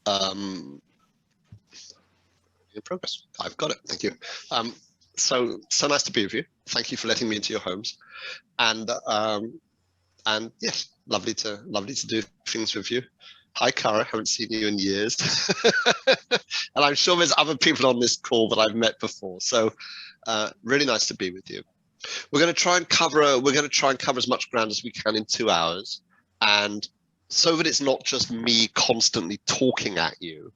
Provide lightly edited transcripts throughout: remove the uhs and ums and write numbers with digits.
In progress. I've got it. Thank you. So nice to be with you. Thank you for letting me into your homes, and yes, lovely to do things with you. Hi, Cara. Haven't seen you in years, and I'm sure there's other people on this call that I've met before. So really nice to be with you. We're going to try and cover as much ground as we can in 2 hours, and so that it's not just me constantly talking at you.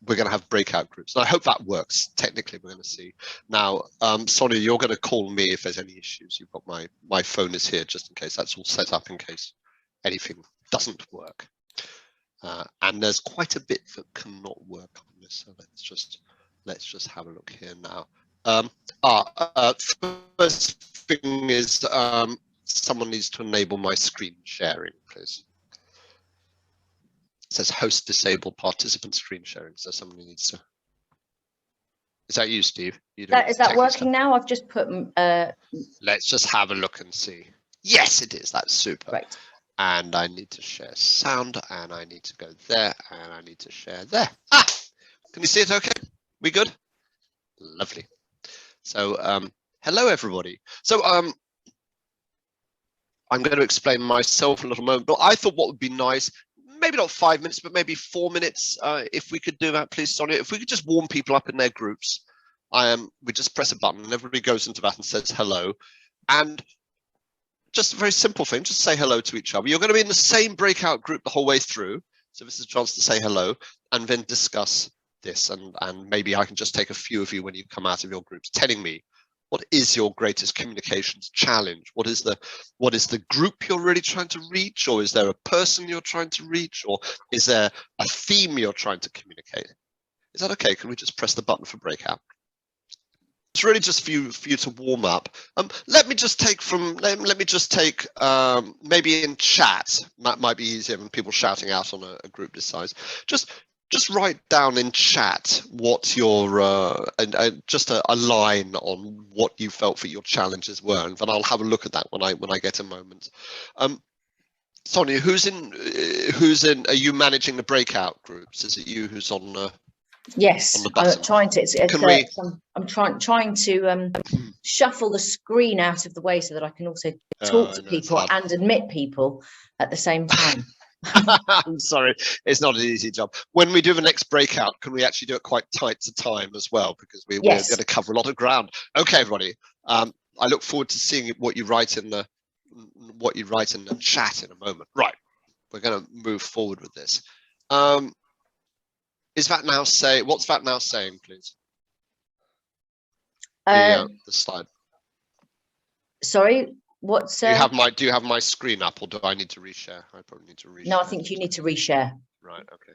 We're going to have breakout groups. And I hope that works. Technically, we're going to see. Now, Sonia, you're going to call me if there's any issues. You've got my phone is here just in case. That's all set up in case anything doesn't work. And there's quite a bit that cannot work on this. So let's just have a look here now. First thing is someone needs to enable my screen sharing, please. It says host disabled participant screen sharing. So someone needs to. Is that you, Steve? Is that working now? I've just put. Let's just have a look and see. Yes, it is. That's super. Right. And I need to share sound, and I need to go there, and I need to share there. Ah, can you see it? Okay, we good? Lovely. So, hello everybody. So, I'm going to explain myself a little moment. But I thought what would be nice. Maybe not 5 minutes, but maybe 4 minutes. If we could do that, please, Sonia. If we could just warm people up in their groups, we just press a button and everybody goes into that and says hello. And just a very simple thing, just say hello to each other. You're going to be in the same breakout group the whole way through. So this is a chance to say hello and then discuss this. And maybe I can just take a few of you when you come out of your groups telling me, what is your greatest communications challenge? What is the group you're really trying to reach? Or is there a person you're trying to reach? Or is there a theme you're trying to communicate? Is that okay? Can we just press the button for breakout? It's really just for you to warm up. Let me just take maybe in chat. That might be easier than people shouting out on a group this size. Just write down in chat what your just a line on what you felt that your challenges were, and then I'll have a look at that when I get a moment. Sonia, who's in? Are you managing the breakout groups? Is it you who's on? Yes, on the button? I'm trying to. I'm trying to shuffle the screen out of the way so that I can also talk to people and admit people at the same time. I'm sorry, it's not an easy job. When we do the next breakout, can we actually do it quite tight to time as well? Because we're going to cover a lot of ground. Okay, everybody. I look forward to seeing what you write in the chat in a moment. Right, we're going to move forward with this. Is that now what's that now saying, please? The slide. Sorry. What's do you have my screen up, or do I need to reshare? I probably need to reshare. No, I think you need to reshare. Right. Okay.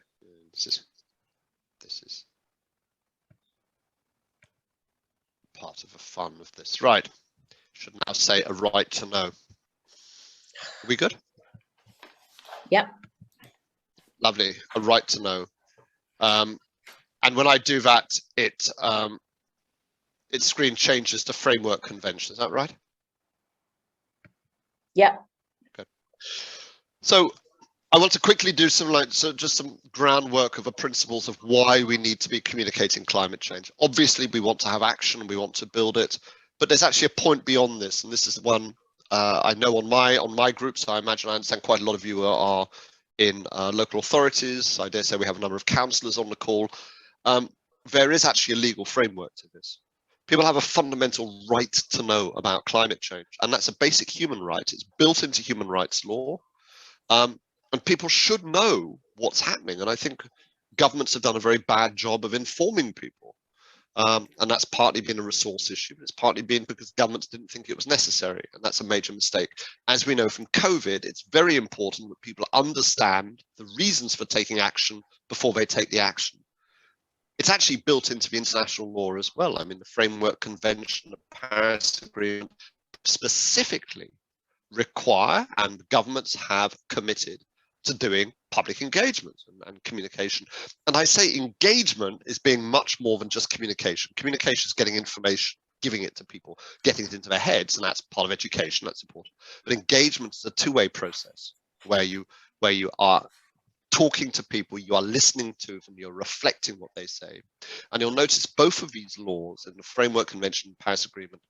This is part of the fun of this. Right. Should now say a right to know. Are we good? Yep. Lovely. A right to know. And when I do that, its screen changes to framework convention. Is that right? Yeah. Good. So I want to quickly do just some groundwork of the principles of why we need to be communicating climate change. Obviously, we want to have action, we want to build it, but there's actually a point beyond this, and this is one I know on my groups. I imagine I understand quite a lot of you are in local authorities. I dare say we have a number of councillors on the call. There is actually a legal framework to this. People have a fundamental right to know about climate change, and that's a basic human right. It's built into human rights law, and people should know what's happening. And I think governments have done a very bad job of informing people, and that's partly been a resource issue, but it's partly been because governments didn't think it was necessary, and that's a major mistake. As we know from COVID, it's very important that people understand the reasons for taking action before they take the action. It's actually built into the international law as well. I mean, the Framework Convention, the Paris Agreement specifically require, and governments have committed to doing public engagement and communication. And I say engagement is being much more than just communication. Communication is getting information, giving it to people, getting it into their heads, and that's part of education, that's important. But engagement is a two-way process where you are talking to people, you are listening to them, you're reflecting what they say. And you'll notice both of these laws in the Framework Convention and Paris Agreement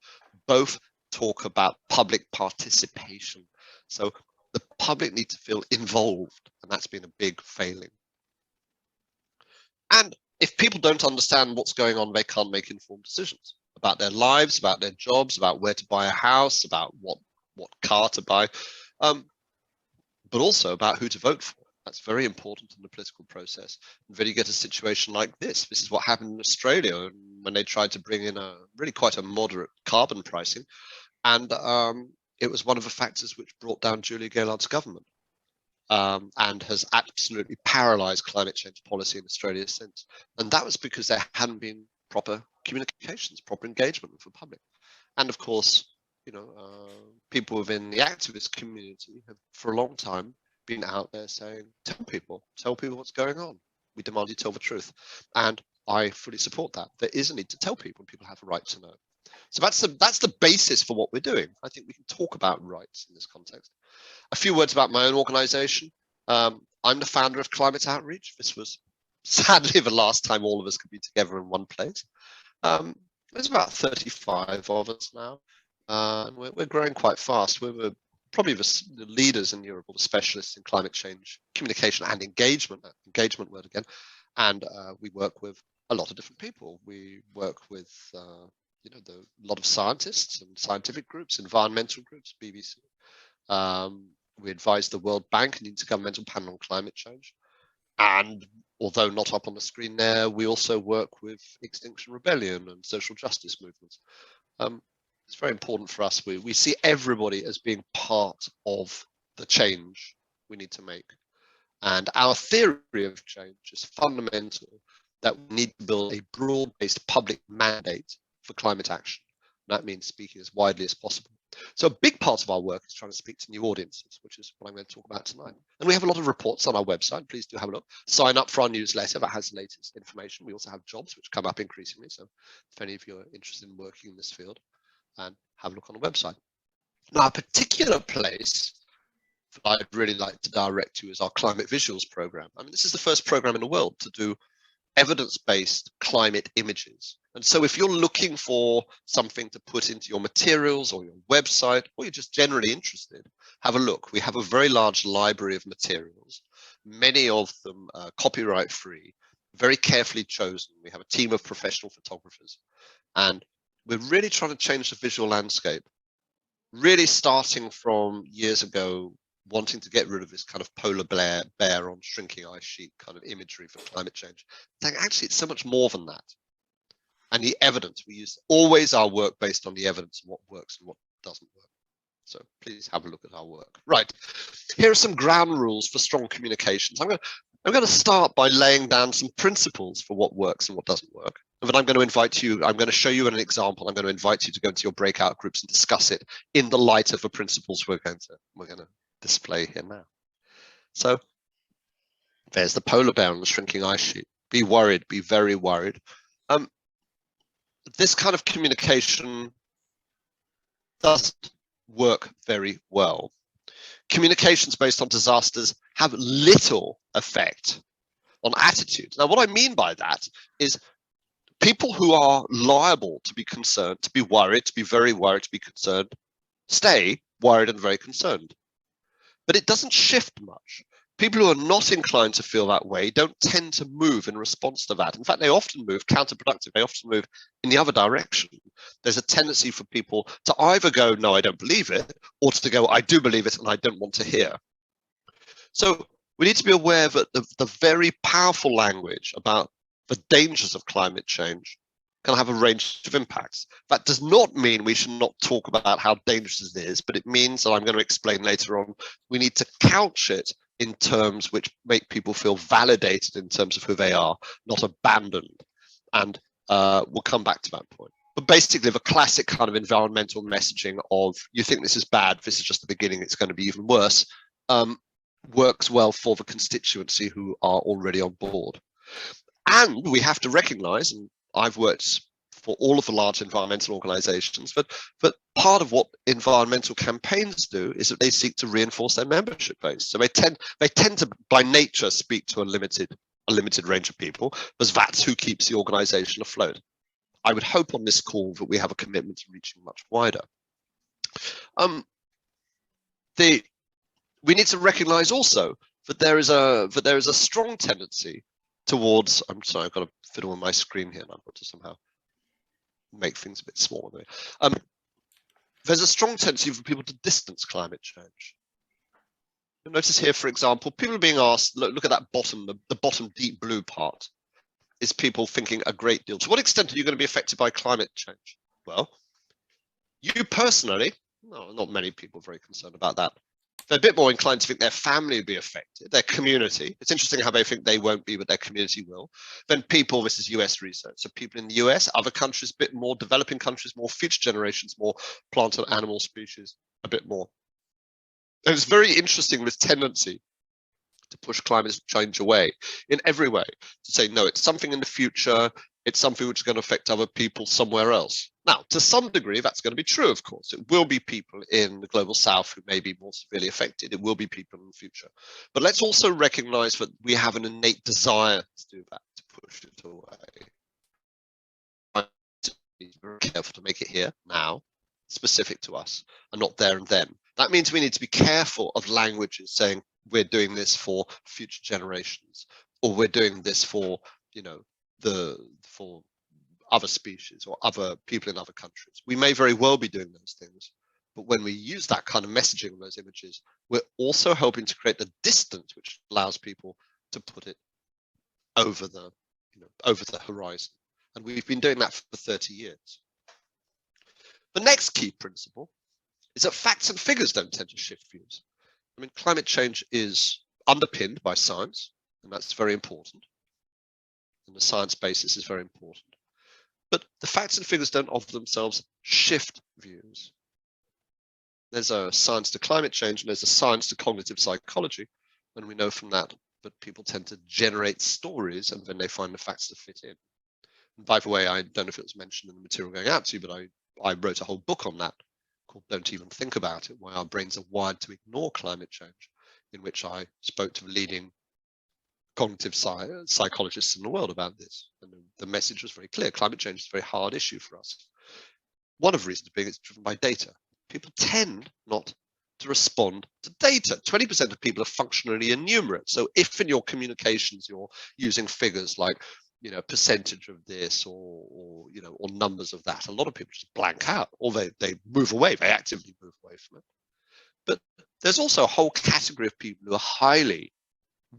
both talk about public participation. So the public need to feel involved, and that's been a big failing. And if people don't understand what's going on, they can't make informed decisions about their lives, about their jobs, about where to buy a house, about what car to buy, but also about who to vote for. That's very important in the political process. And then you get a situation like this. This is what happened in Australia when they tried to bring in a really quite a moderate carbon pricing. And it was one of the factors which brought down Julia Gillard's government and has absolutely paralyzed climate change policy in Australia since. And that was because there hadn't been proper communications, proper engagement with the public. And of course, you know, people within the activist community have for a long time been out there saying, tell people what's going on. We demand you tell the truth. And I fully support that. There is a need to tell people, and people have a right to know. So that's the basis for what we're doing. I think we can talk about rights in this context. A few words about my own organization. I'm the founder of Climate Outreach. This was sadly the last time all of us could be together in one place. There's about 35 of us now, and we're growing quite fast. We're probably the leaders in Europe, or the specialists in climate change communication and engagement word again. And we work with a lot of different people. We work with you know, a lot of scientists and scientific groups, environmental groups, BBC. We advise the World Bank and the Intergovernmental Panel on Climate Change. And although not up on the screen there, we also work with Extinction Rebellion and social justice movements. It's very important for us. We see everybody as being part of the change we need to make. And our theory of change is fundamental, that we need to build a broad-based public mandate for climate action. That means speaking as widely as possible. So a big part of our work is trying to speak to new audiences, which is what I'm going to talk about tonight. And we have a lot of reports on our website. Please do have a look. Sign up for our newsletter that has the latest information. We also have jobs which come up increasingly. So if any of you are interested in working in this field, and have a look on the website. Now, a particular place that I'd really like to direct you is our Climate Visuals program. I mean, this is the first program in the world to do evidence-based climate images. And so if you're looking for something to put into your materials or your website, or you're just generally interested, have a look. We have a very large library of materials, many of them copyright-free, very carefully chosen. We have a team of professional photographers, and we're really trying to change the visual landscape, really starting from years ago, wanting to get rid of this kind of polar bear on shrinking ice sheet kind of imagery for climate change. Saying actually it's so much more than that. And the evidence, we use always our work based on the evidence of what works and what doesn't work. So please have a look at our work. Right, here are some ground rules for strong communications. I'm going to start by laying down some principles for what works and what doesn't work. And then I'm going to invite you, I'm going to show you an example. I'm going to invite you to go into your breakout groups and discuss it in the light of the principles we're going to display here now. So there's the polar bear on the shrinking ice sheet. Be worried, be very worried. This kind of communication doesn't work very well. Communications based on disasters have little effect on attitudes. Now, what I mean by that is people who are liable to be concerned, to be worried, to be very worried, to be concerned, stay worried and very concerned. But it doesn't shift much. People who are not inclined to feel that way don't tend to move in response to that. In fact, they often move counterproductive. They often move in the other direction. There's a tendency for people to either go, no, I don't believe it, or to go, I do believe it and I don't want to hear. So we need to be aware that the very powerful language about the dangers of climate change can have a range of impacts. That does not mean we should not talk about how dangerous it is, but it means, and I'm going to explain later on, we need to couch it in terms which make people feel validated in terms of who they are, not abandoned. And we'll come back to that point. But basically, the classic kind of environmental messaging of, you think this is bad, this is just the beginning, it's going to be even worse, works well for the constituency who are already on board. And we have to recognize, and I've worked for all of the large environmental organizations, but part of what environmental campaigns do is that they seek to reinforce their membership base. So they tend to, by nature, speak to a limited range of people, because that's who keeps the organization afloat. I would hope on this call that we have a commitment to reaching much wider. We need to recognize also that there is a strong tendency towards, I'm sorry, I've got to fiddle with my screen here, and I've got to somehow make things a bit smaller. There's a strong tendency for people to distance climate change. You'll notice here, for example, people are being asked, look at that bottom, the bottom deep blue part, is people thinking a great deal. To what extent are you going to be affected by climate change? Well, you personally, no, not many people are very concerned about that. They're a bit more inclined to think their family will be affected, their community. It's interesting how they think they won't be, but their community will. Then people, this is US research, so people in the US, other countries, a bit more, developing countries, more future generations, more plant and animal species, a bit more. And it's very interesting, this tendency to push climate change away in every way, to say, no, it's something in the future, it's something which is going to affect other people somewhere else. Now, to some degree, that's going to be true, of course. It will be people in the global south who may be more severely affected. It will be people in the future. But let's also recognize that we have an innate desire to do that, to push it away. I need to be very careful to make it here, now, specific to us, and not there and then. That means we need to be careful of languages saying we're doing this for future generations, or we're doing this for, you know, for other species or other people in other countries. We may very well be doing those things, but when we use that kind of messaging, those images, we're also helping to create the distance which allows people to put it over the, you know, over the horizon. And we've been doing that for 30 years. The next key principle is that facts and figures don't tend to shift views. I mean, climate change is underpinned by science, and that's very important. And the science basis is very important. But the facts and figures don't of themselves shift views. There's a science to climate change, and there's a science to cognitive psychology. And we know from that people tend to generate stories, and then they find the facts to fit in. And by the way, I don't know if it was mentioned in the material going out to you, but I wrote a whole book on that called Don't Even Think About It, Why Our Brains Are Wired to Ignore Climate Change, in which I spoke to the leading cognitive psychologists in the world about this. And the message was very clear. Climate change is a very hard issue for us. One of the reasons being it's driven by data. People tend not to respond to data. 20% of people are functionally innumerate. So if in your communications you're using figures like, you know, percentage of this or you know, or numbers of that, a lot of people just blank out, or they move away, they actively move away from it. But there's also a whole category of people who are highly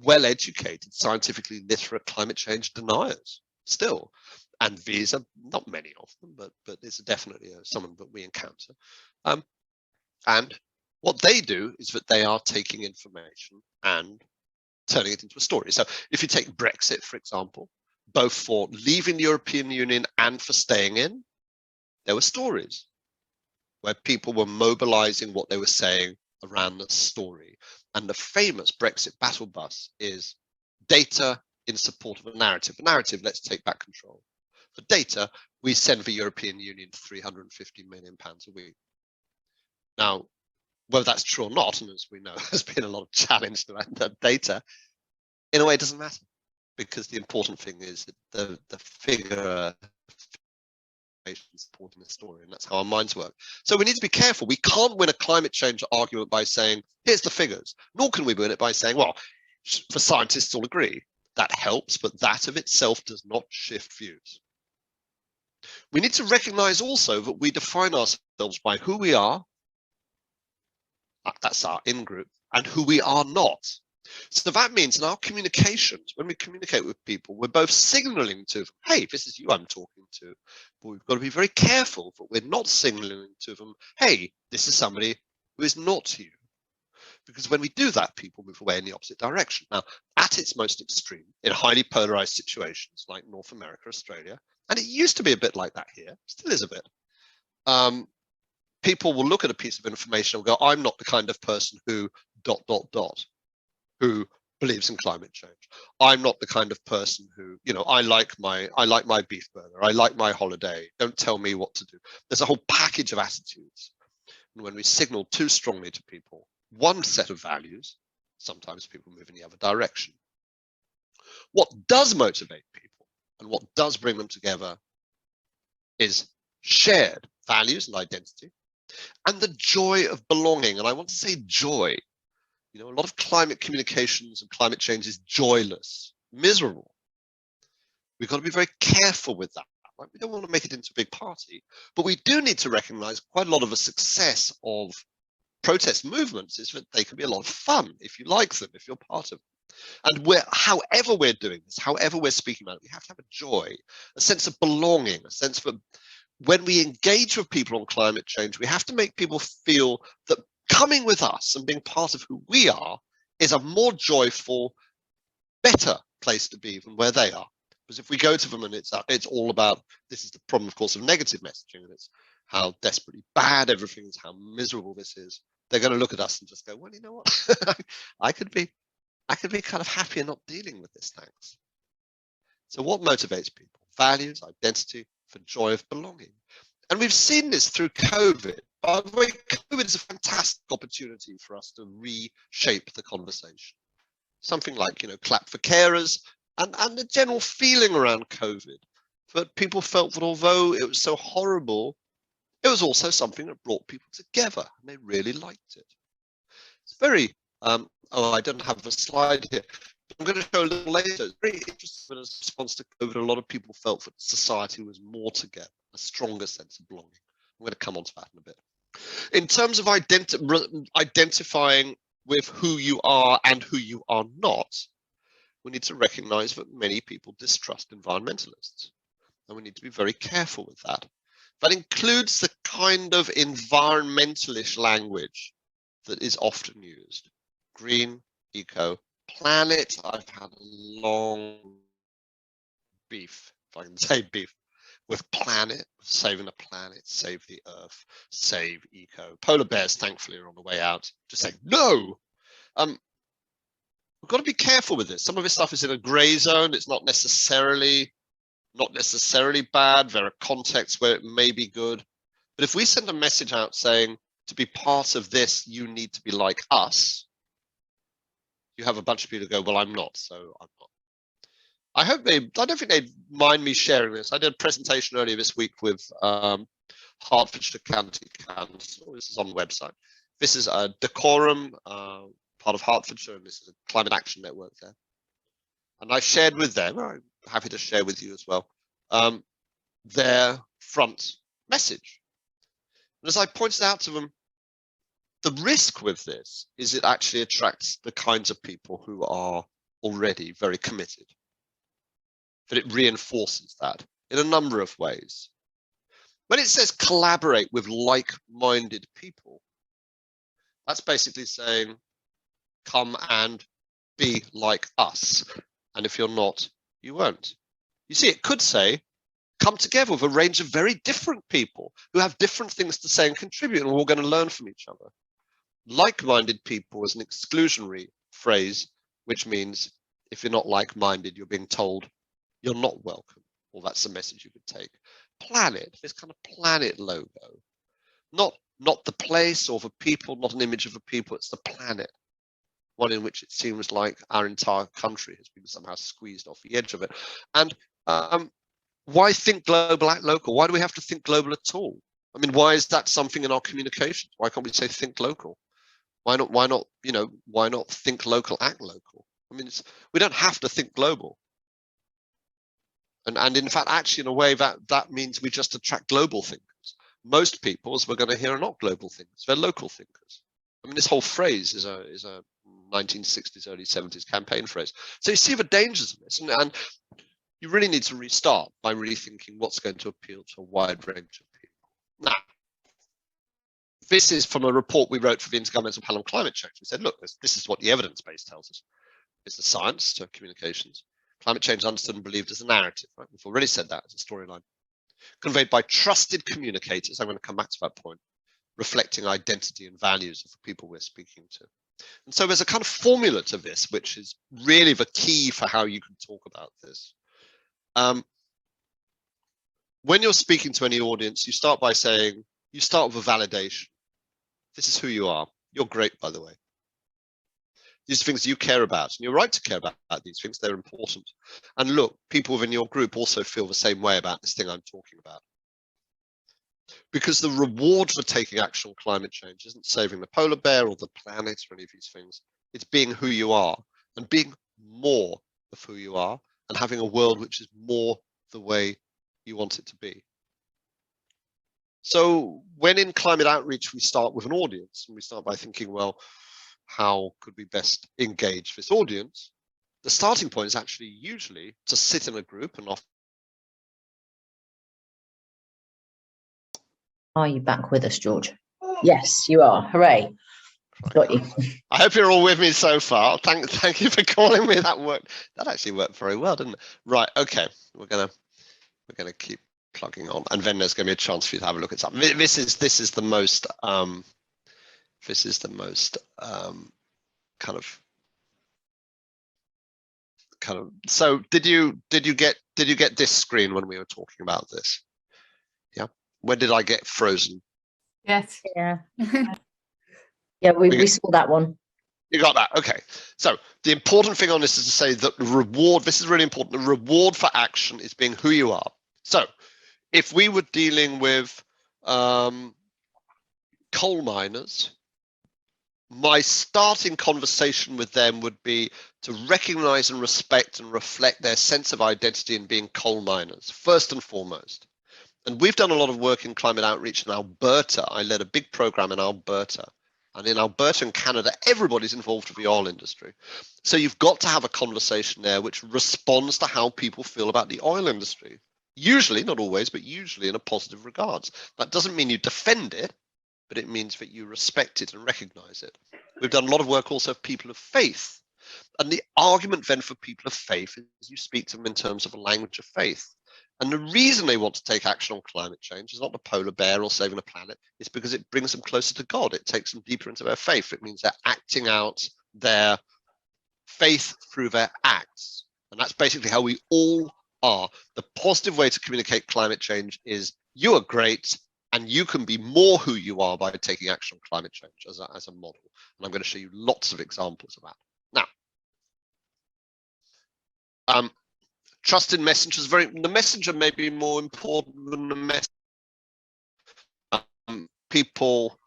well-educated, scientifically literate climate change deniers still. And these are not many of them, but it's definitely someone that we encounter. And what they do is that they are taking information and turning it into a story. So if you take Brexit, for example, both for leaving the European Union and for staying in, there were stories where people were mobilizing what they were saying around the story. And the famous Brexit battle bus is data in support of a narrative. A narrative, let's take back control. For data, we send the European Union £350 million a week. Now, whether that's true or not, and as we know, there's been a lot of challenge to that data, in a way it doesn't matter, because the important thing is that the figure supporting the story, and that's how our minds work. So we need to be careful. We can't win a climate change argument by saying, here's the figures, nor can we win it by saying, well, the scientists all agree. That helps, but that of itself does not shift views. We need to recognize also that we define ourselves by who we are, that's our in-group, and who we are not. So that means in our communications, when we communicate with people, we're both signaling to them, hey, this is you I'm talking to, but we've got to be very careful that we're not signaling to them, hey, this is somebody who is not you. Because when we do that, people move away in the opposite direction. Now, at its most extreme, in highly polarized situations like North America, Australia, and it used to be a bit like that here, still is a bit, people will look at a piece of information and go, I'm not the kind of person who ... who believes in climate change. I'm not the kind of person who, you know, I like my beef burger. I like my holiday. Don't tell me what to do. There's a whole package of attitudes. And when we signal too strongly to people one set of values, sometimes people move in the other direction. What does motivate people and what does bring them together is shared values and identity and the joy of belonging. And I want to say joy. You know, a lot of climate communications and climate change is joyless, miserable. We've got to be very careful with that. Right? We don't want to make it into a big party, but we do need to recognize quite a lot of the success of protest movements is that they can be a lot of fun if you like them, if you're part of them. And however we're doing this, however we're speaking about it, we have to have a joy, a sense of belonging, a sense that when we engage with people on climate change, we have to make people feel that coming with us and being part of who we are is a more joyful, better place to be than where they are. Because if we go to them and it's all about, this is the problem, of course, of negative messaging, and it's how desperately bad everything is, how miserable this is, they're going to look at us and just go, well, you know what, I could be kind of happy and not dealing with this, thanks. So what motivates people? Values, identity, for joy of belonging. And we've seen this through COVID. By the way, COVID is a fantastic opportunity for us to reshape the conversation. Something like, you know, clap for carers, and the general feeling around COVID. But people felt that although it was so horrible, it was also something that brought people together, and they really liked it. It's very, oh, I don't have a slide here. I'm going to show a little later. It's very interesting. As a response to COVID, a lot of people felt that society was more together, a stronger sense of belonging. I'm going to come on to that in a bit. In terms of identifying with who you are and who you are not, we need to recognize that many people distrust environmentalists, and we need to be very careful with that. That includes the kind of environmentalist language that is often used. Green, eco, planet. I've had a long beef, if I can say beef, with planet, saving the planet, save the earth, save eco. Polar bears, thankfully, are on the way out. Just saying, no! We've got to be careful with this. Some of this stuff is in a gray zone. It's not necessarily bad. There are contexts where it may be good. But if we send a message out saying, to be part of this, you need to be like us, you have a bunch of people go, well, I'm not, so I'm not. I don't think they'd mind me sharing this. I did a presentation earlier this week with Hertfordshire County Council. This is on the website. This is a Decorum, part of Hertfordshire, and this is a Climate Action Network there. And I shared with them, I'm happy to share with you as well, their front message. And as I pointed out to them, the risk with this is it actually attracts the kinds of people who are already very committed. That it reinforces that in a number of ways. When it says collaborate with like-minded people, that's basically saying, come and be like us. And if you're not, you won't. You see, it could say, come together with a range of very different people who have different things to say and contribute, and we're all going to learn from each other. Like-minded people is an exclusionary phrase, which means if you're not like-minded, you're being told you're not welcome, or that's the message you could take. Planet, this kind of planet logo, not the place or the people, not an image of a people, it's the planet. One in which it seems like our entire country has been somehow squeezed off the edge of it. And why think global, act local? Why do we have to think global at all? I mean, why is that something in our communications? Why can't we say think local? Why not, you know, why not think local, act local? I mean, we don't have to think global. And in fact, actually, in a way, that means we just attract global thinkers. Most people, as we're going to hear, are not global thinkers. They're local thinkers. I mean, this whole phrase is a 1960s, early 70s campaign phrase. So you see the dangers of this. And you really need to restart by rethinking what's going to appeal to a wide range of people. Now, this is from a report we wrote for the Intergovernmental Panel on Climate Change. We said, look, this is what the evidence base tells us. It's the science to communications. Climate change is understood and believed as a narrative, right? We've already said that as a storyline. Conveyed by trusted communicators, I'm going to come back to that point, reflecting identity and values of the people we're speaking to. And so there's a kind of formula to this, which is really the key for how you can talk about this. When you're speaking to any audience, you start by saying, you start with a validation. This is who you are. You're great, by the way. These are things you care about, and you're right to care about these things. They're important. And look, people within your group also feel the same way about this thing I'm talking about. Because the reward for taking action on climate change isn't saving the polar bear or the planet or any of these things. It's being who you are and being more of who you are and having a world which is more the way you want it to be. So when in climate outreach, we start with an audience and we start by thinking, well, how could we best engage this audience? The starting point is actually usually to sit in a group and often. Are you back with us, George? Yes, you are. Hooray. Got you. I hope you're all with me so far. Thank you for calling me. That actually worked very well, didn't it? Right, okay. We're gonna keep plugging on, and then there's gonna be a chance for you to have a look at something. This is the most kind of so did you get this screen when we were talking about this? Yeah. When did I get frozen? Yes. Yeah. Yeah, we saw that one. You got that? Okay. So the important thing on this is to say that the reward, this is really important, the reward for action is being who you are. So if we were dealing with coal miners, my starting conversation with them would be to recognize and respect and reflect their sense of identity in being coal miners, first and foremost. And we've done a lot of work in climate outreach in Alberta. I led a big program in Alberta. And in Alberta and Canada, everybody's involved with the oil industry. So you've got to have a conversation there which responds to how people feel about the oil industry. Usually, not always, but usually in a positive regards. That doesn't mean you defend it, but it means that you respect it and recognize it. We've done a lot of work also of people of faith. And the argument then for people of faith is you speak to them in terms of a language of faith. And the reason they want to take action on climate change is not the polar bear or saving the planet. It's because it brings them closer to God. It takes them deeper into their faith. It means they're acting out their faith through their acts. And that's basically how we all are. The positive way to communicate climate change is you are great and you can be more who you are by taking action on climate change as a model. And I'm going to show you lots of examples of that. Now, trust in messengers. The messenger may be more important than the message. People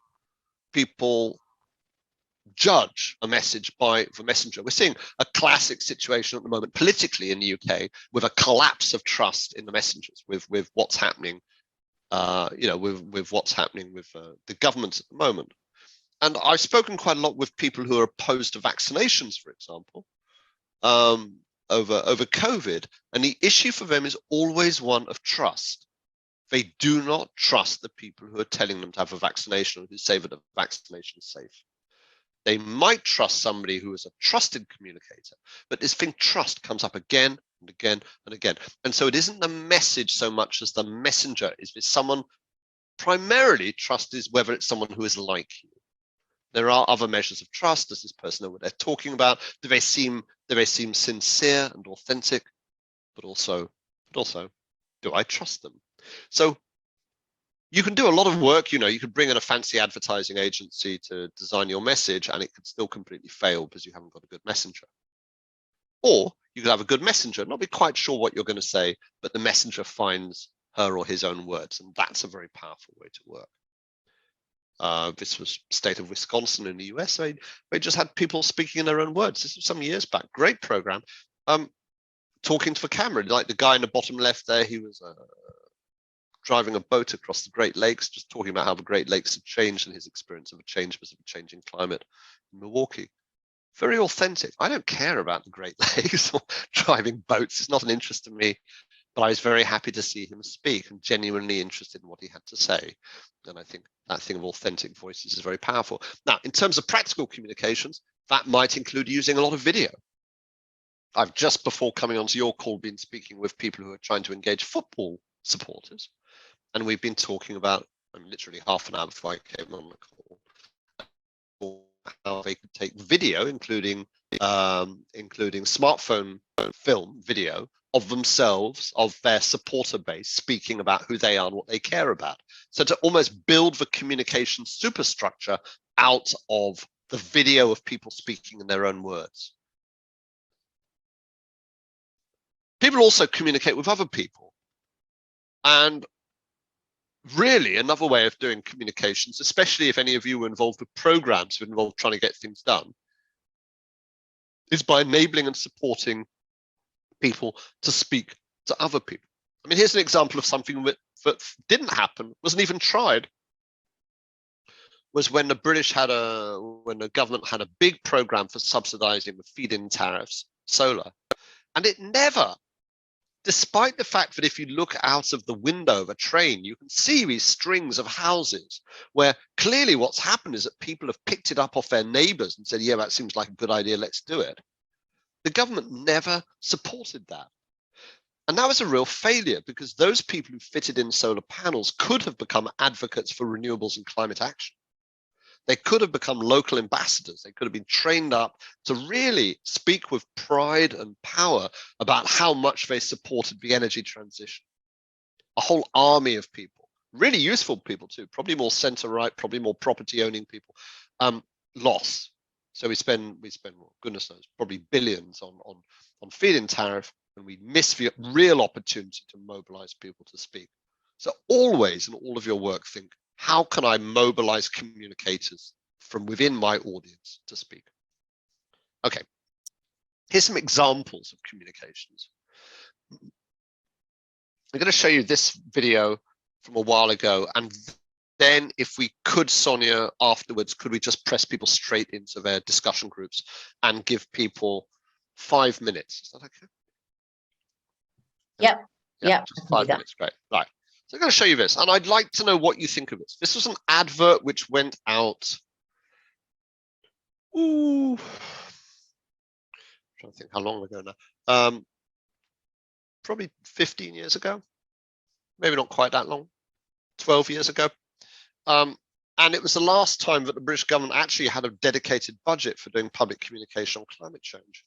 judge a message by the messenger. We're seeing a classic situation at the moment politically in the UK with a collapse of trust in the messengers, with what's happening, with what's happening with the government at the moment. And I've spoken quite a lot with people who are opposed to vaccinations, for example. Over COVID, and the issue for them is always one of trust. They do not trust the people who are telling them to have a vaccination or who say that the vaccination is safe. They might trust somebody who is a trusted communicator, but this thing trust comes up again and again and again. And so it isn't the message so much as the messenger. Is this someone? Primarily, trust is whether it's someone who is like you. There are other measures of trust. Does this person know what they're talking about? Do they seem sincere and authentic? But also, do I trust them? So you can do a lot of work. You could bring in a fancy advertising agency to design your message, and it could still completely fail because you haven't got a good messenger. Or you could have a good messenger, not be quite sure what you're going to say, but the messenger finds her or his own words, and that's a very powerful way to work. This was state of Wisconsin in the US. They just had people speaking in their own words. This was some years back. Great program. Talking to the camera, like the guy in the bottom left there, he was driving a boat across the Great Lakes, just talking about how the Great Lakes had changed and his experience of a change because of a changing climate in Milwaukee. Very authentic. I don't care about the Great Lakes or driving boats. It's not an interest to me. But I was very happy to see him speak and genuinely interested in what he had to say. And I think that thing of authentic voices is very powerful. Now, in terms of practical communications, that might include using a lot of video. I've just before coming onto your call been speaking with people who are trying to engage football supporters. And we've been talking about, literally half an hour before I came on the call, how they could take video, including smartphone film video of themselves, of their supporter base, speaking about who they are and what they care about. So to almost build the communication superstructure out of the video of people speaking in their own words. People also communicate with other people. And really another way of doing communications, especially if any of you were involved with programs that involve trying to get things done, is by enabling and supporting people to speak to other people. I mean, here's an example of something that didn't happen, wasn't even tried, was when the when the government had a big program for subsidizing the feed-in tariffs, solar. And it never, despite the fact that if you look out of the window of a train, you can see these strings of houses where clearly what's happened is that people have picked it up off their neighbors and said, yeah, that seems like a good idea, let's do it. The government never supported that. And that was a real failure, because those people who fitted in solar panels could have become advocates for renewables and climate action. They could have become local ambassadors. They could have been trained up to really speak with pride and power about how much they supported the energy transition. A whole army of people, really useful people too, probably more center-right, probably more property-owning people, lost. So we spend, well, goodness knows, probably billions on feed-in tariff, and we miss the real opportunity to mobilize people to speak. So always in all of your work, think, how can I mobilize communicators from within my audience to speak? Okay, here's some examples of communications. I'm going to show you this video from a while ago, and then if we could, Sonia, afterwards, could we just press people straight into their discussion groups and give people 5 minutes? Is that okay? Yep. Yeah, just 5 minutes, great. Right. So I'm going to show you this, and I'd like to know what you think of this. This was an advert which went out. I'm trying to think how long ago now. Probably 15 years ago, maybe not quite that long, 12 years ago. And it was the last time that the British government actually had a dedicated budget for doing public communication on climate change.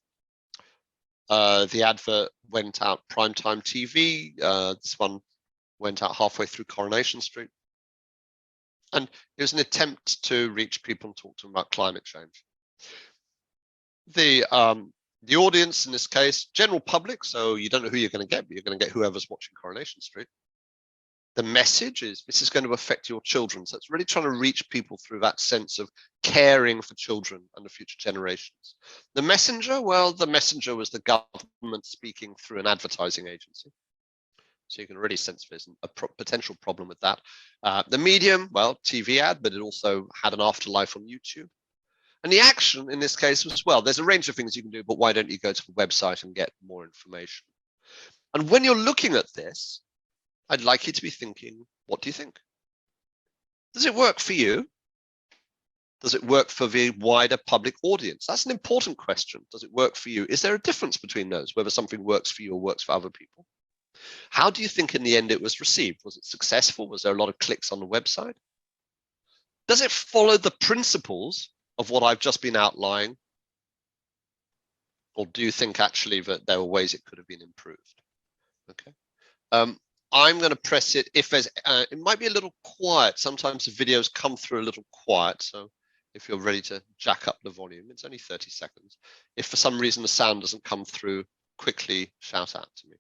The advert went out primetime TV. This one went out halfway through Coronation Street. And it was an attempt to reach people and talk to them about climate change. The audience in this case, general public, so you don't know who you're going to get, but you're going to get whoever's watching Coronation Street. The message is, this is going to affect your children. So it's really trying to reach people through that sense of caring for children and the future generations. The messenger, well, the messenger was the government speaking through an advertising agency. So you can really sense there's a potential problem with that. The medium, well, TV ad, but it also had an afterlife on YouTube. And the action in this case was, well, there's a range of things you can do, but why don't you go to the website and get more information? And when you're looking at this, I'd like you to be thinking, what do you think? Does it work for you? Does it work for the wider public audience? That's an important question. Does it work for you? Is there a difference between those, whether something works for you or works for other people? How do you think in the end it was received? Was it successful? Was there a lot of clicks on the website? Does it follow the principles of what I've just been outlining? Or do you think actually that there were ways it could have been improved? Okay. I'm going to press it. If there's, it might be a little quiet. Sometimes the videos come through a little quiet. So if you're ready to jack up the volume, it's only 30 seconds. If for some reason the sound doesn't come through, quickly shout out to me.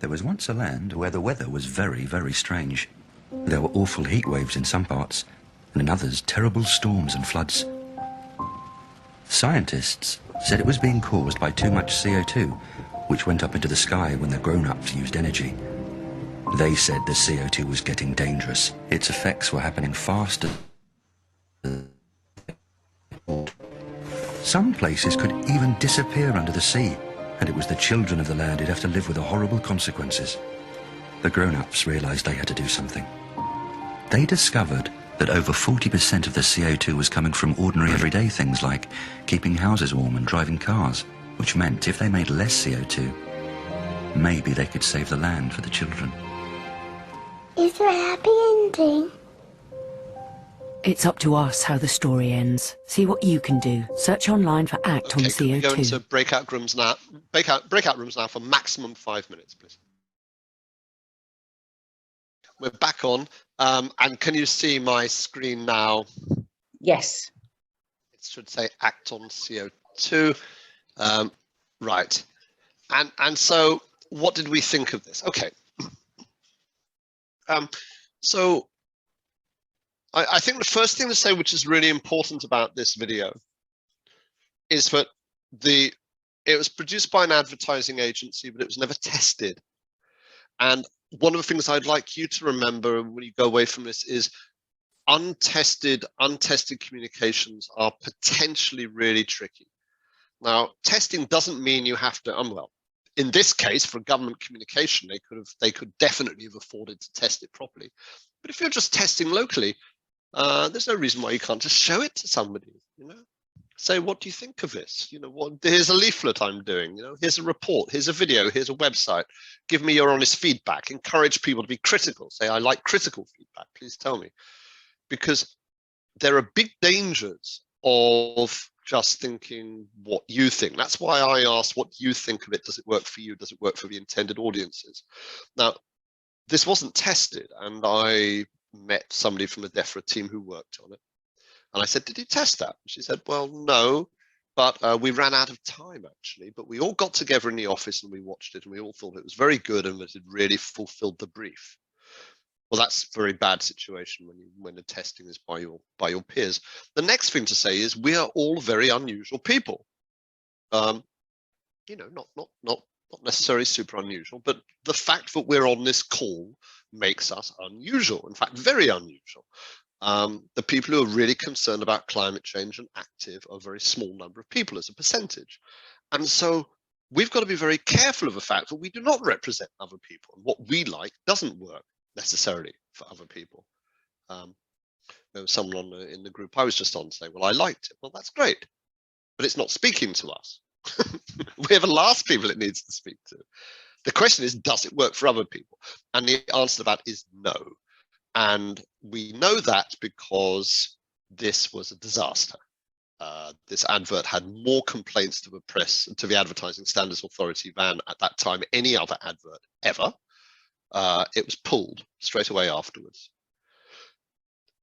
There was once a land where the weather was very, very strange. There were awful heat waves in some parts, and in others terrible storms and floods. Scientists said it was being caused by too much CO2, which went up into the sky when the grown-ups used energy. They said the CO2 was getting dangerous. Its effects were happening faster. Some places could even disappear under the sea, and it was the children of the land who'd have to live with the horrible consequences. The grown-ups realized they had to do something. They discovered that over 40% of the CO2 was coming from ordinary everyday things like keeping houses warm and driving cars, which meant if they made less CO2, maybe they could save the land for the children. Is there a happy ending? It's up to us how the story ends. See what you can do. Search online for ACT on CO2. Can we go into breakout rooms now? Breakout rooms now for maximum 5 minutes, please. We're back on, and can you see my screen now? Yes. It should say ACT on CO2. Right, and so what did we think of this? Okay, so I think the first thing to say, which is really important about this video, is that it was produced by an advertising agency, but it was never tested. And one of the things I'd like you to remember when you go away from this is untested communications are potentially really tricky. Now, testing doesn't mean you have to, well, in this case, for government communication, they could definitely have afforded to test it properly. But if you're just testing locally, there's no reason why you can't just show it to somebody, you know? Say, what do you think of this? You know, here's a leaflet I'm doing, you know, here's a report, here's a video, here's a website. Give me your honest feedback. Encourage people to be critical. Say, I like critical feedback, please tell me. Because there are big dangers of just thinking what you think. That's why I asked, what do you think of it? Does it work for you? Does it work for the intended audiences? Now, this wasn't tested, and I met somebody from the DEFRA team who worked on it. And I said, did you test that? And she said, well, no, but we ran out of time, actually. But we all got together in the office and we watched it, and we all thought it was very good and that it really fulfilled the brief. Well, that's a very bad situation when the testing is by your peers. The next thing to say is we are all very unusual people. You know, not necessarily super unusual, but the fact that we're on this call makes us unusual. In fact, very unusual. The people who are really concerned about climate change and active are a very small number of people as a percentage. And so we've got to be very careful of the fact that we do not represent other people, and what we like doesn't work necessarily for other people. There was someone in the group I was just on saying, well, I liked it. Well, that's great, but it's not speaking to us. We're the last people it needs to speak to. The question is, does it work for other people? And the answer to that is no. And we know that because this was a disaster. This advert had more complaints to the press, to the Advertising Standards Authority than at that time any other advert ever. It was pulled straight away afterwards.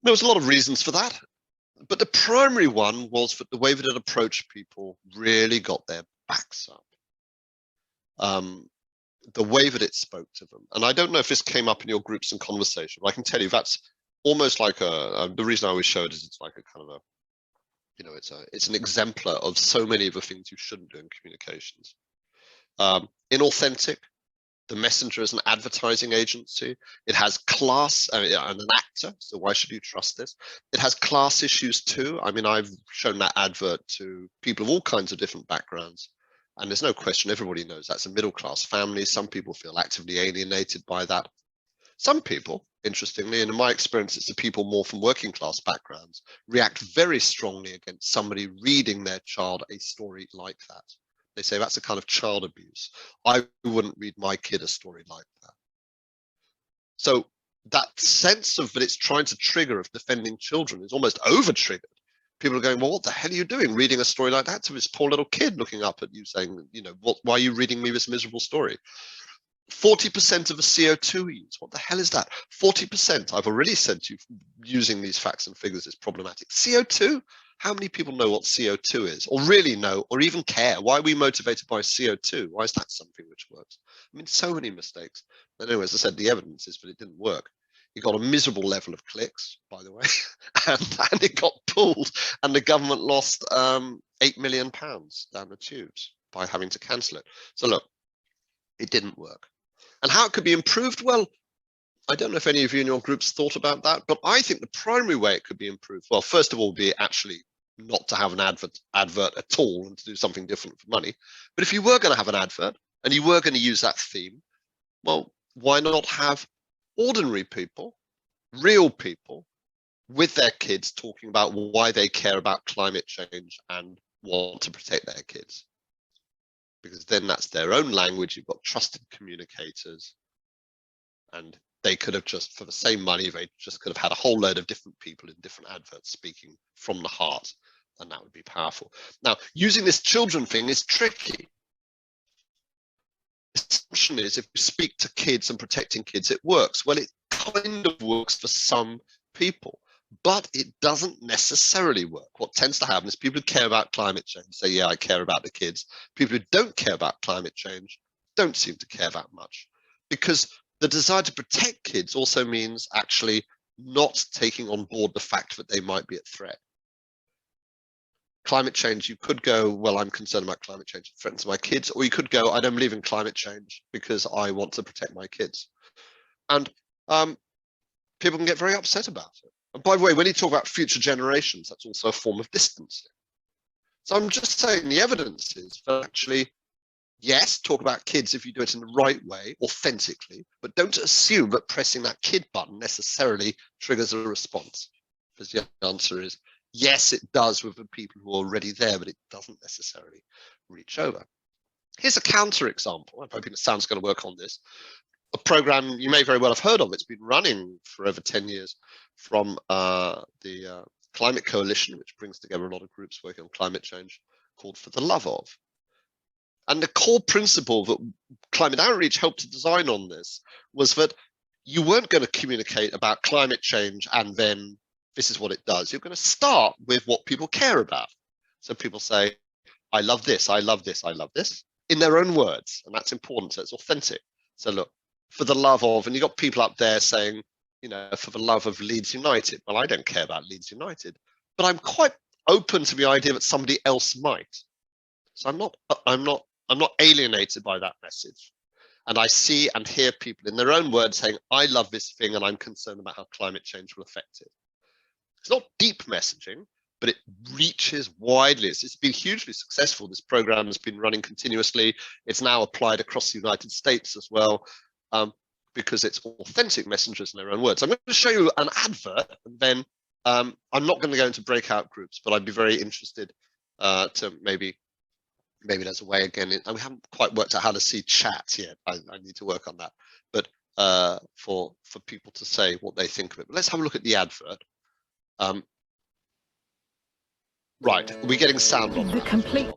There was a lot of reasons for that, but the primary one was that the way that it approached people really got their backs up. The way that it spoke to them. And I don't know if this came up in your groups and conversation, but I can tell you that's almost like the reason I always show it is it's like a kind of a, you know, it's an exemplar of so many of the things you shouldn't do in communications. Inauthentic. The Messenger is an advertising agency. It has class and an actor, so why should you trust this? It has class issues too. I mean, I've shown that advert to people of all kinds of different backgrounds, and there's no question, everybody knows that's a middle-class family. Some people feel actively alienated by that. Some people, interestingly, and in my experience, it's the people more from working-class backgrounds, react very strongly against somebody reading their child a story like that. They say that's a kind of child abuse. I wouldn't read my kid a story like that. So that sense of that it's trying to trigger of defending children is almost over-triggered. People are going, well, what the hell are you doing reading a story like that to this poor little kid looking up at you saying, you know, why are you reading me this miserable story? 40% of the CO2 we use. What the hell is that? 40%. I've already said to you, using these facts and figures is problematic. CO2? How many people know what CO2 is, or really know, or even care? Why are we motivated by CO2? Why is that something which works? I mean, so many mistakes. And anyway, as I said, the evidence is that it didn't work. It got a miserable level of clicks, by the way, and it got pulled, and the government lost £8 million down the tubes by having to cancel it. So look, it didn't work. And how it could be improved? Well, I don't know if any of you in your groups thought about that, but I think the primary way it could be improved, well, first of all, be actually not to have an advert at all and to do something different for money. But if you were going to have an advert and you were going to use that theme, well, why not have ordinary people, real people, with their kids talking about why they care about climate change and want to protect their kids? Because then that's their own language. You've got trusted communicators. And they could have just, for the same money, they just could have had a whole load of different people in different adverts speaking from the heart, and that would be powerful. Now, using this children thing is tricky. The assumption is if you speak to kids and protecting kids, it works. Well, it kind of works for some people, but it doesn't necessarily work. What tends to happen is people who care about climate change say, yeah, I care about the kids. People who don't care about climate change don't seem to care that much, because the desire to protect kids also means actually not taking on board the fact that they might be at threat. Climate change, you could go, well, I'm concerned about climate change, it threatens my kids, or you could go, I don't believe in climate change because I want to protect my kids. And people can get very upset about it. And by the way, when you talk about future generations, that's also a form of distancing. So I'm just saying the evidence is that actually, yes, talk about kids if you do it in the right way, authentically, but don't assume that pressing that kid button necessarily triggers a response. Because the answer is, yes, it does with the people who are already there, but it doesn't necessarily reach over. Here's a counter example. I'm hoping the sound's going to work on this. A program you may very well have heard of. It's been running for over 10 years from the Climate Coalition, which brings together a lot of groups working on climate change, called For the Love Of. And the core principle that Climate Outreach helped to design on this was that you weren't going to communicate about climate change and then this is what it does. You're going to start with what people care about. So people say, I love this, I love this, I love this, in their own words. And that's important, so it's authentic. So look, for the love of, and you got people up there saying, you know, for the love of Leeds United. Well, I don't care about Leeds United, but I'm quite open to the idea that somebody else might. So I'm not alienated by that message. And I see and hear people in their own words saying, I love this thing and I'm concerned about how climate change will affect it. It's not deep messaging, but it reaches widely. It's been hugely successful. This program has been running continuously. It's now applied across the United States as well, because it's authentic messengers in their own words. I'm going to show you an advert, and then I'm not going to go into breakout groups, but I'd be very interested to maybe there's a way again. And we haven't quite worked out how to see chat yet. I need to work on that. But for people to say what they think of it. But let's have a look at the advert. Right, are we getting sound on the complete?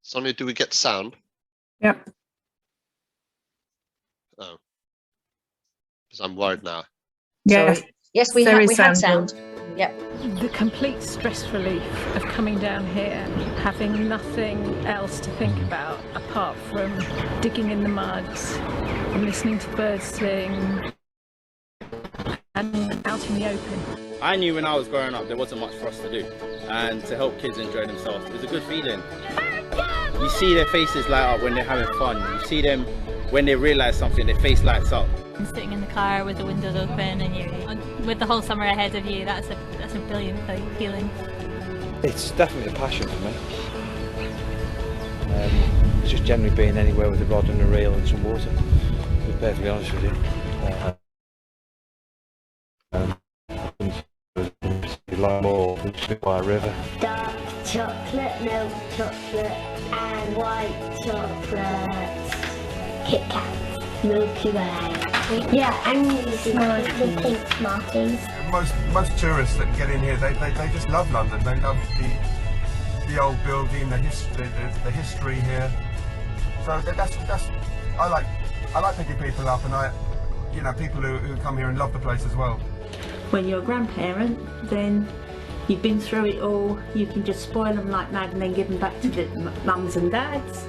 Sonia, do we get sound? Yep. Oh, because I'm worried now. Yeah. Sorry. Yes, we had sound. Yep. The complete stress relief of coming down here, having nothing else to think about apart from digging in the muds and listening to birds sing and out in the open. I knew when I was growing up there wasn't much for us to do, and to help kids enjoy themselves, it was a good feeling. You see their faces light up when they're having fun. You see them when they realise something, their face lights up. Sitting in the car with the windows open and with the whole summer ahead of you, that's a brilliant feeling. It's definitely a passion for me. It's just generally being anywhere with a rod and a reel and some water, to be perfectly honest with you. Like more by a river. Dark chocolate, milk chocolate, and white chocolate. Kit Kat, Milky Way. Yeah, and the pink Smarties. Most tourists that get in here, they just love London. They love the old building, the history here. So that's I like picking people up, and people who come here and love the place as well. When you're a grandparent, then you've been through it all, you can just spoil them like mad and then give them back to the mums and dads.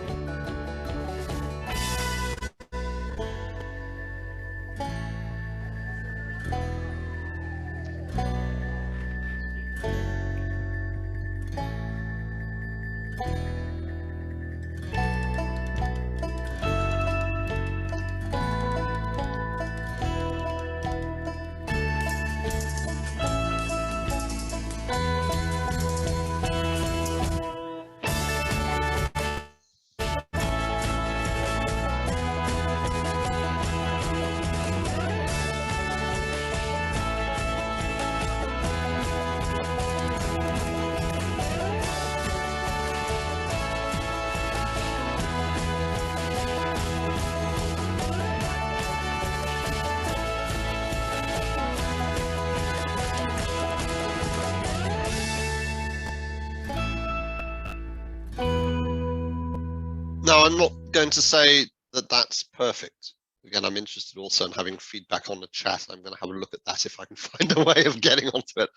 Now, I'm not going to say that that's perfect. Again, I'm interested also in having feedback on the chat. I'm going to have a look at that if I can find a way of getting onto it.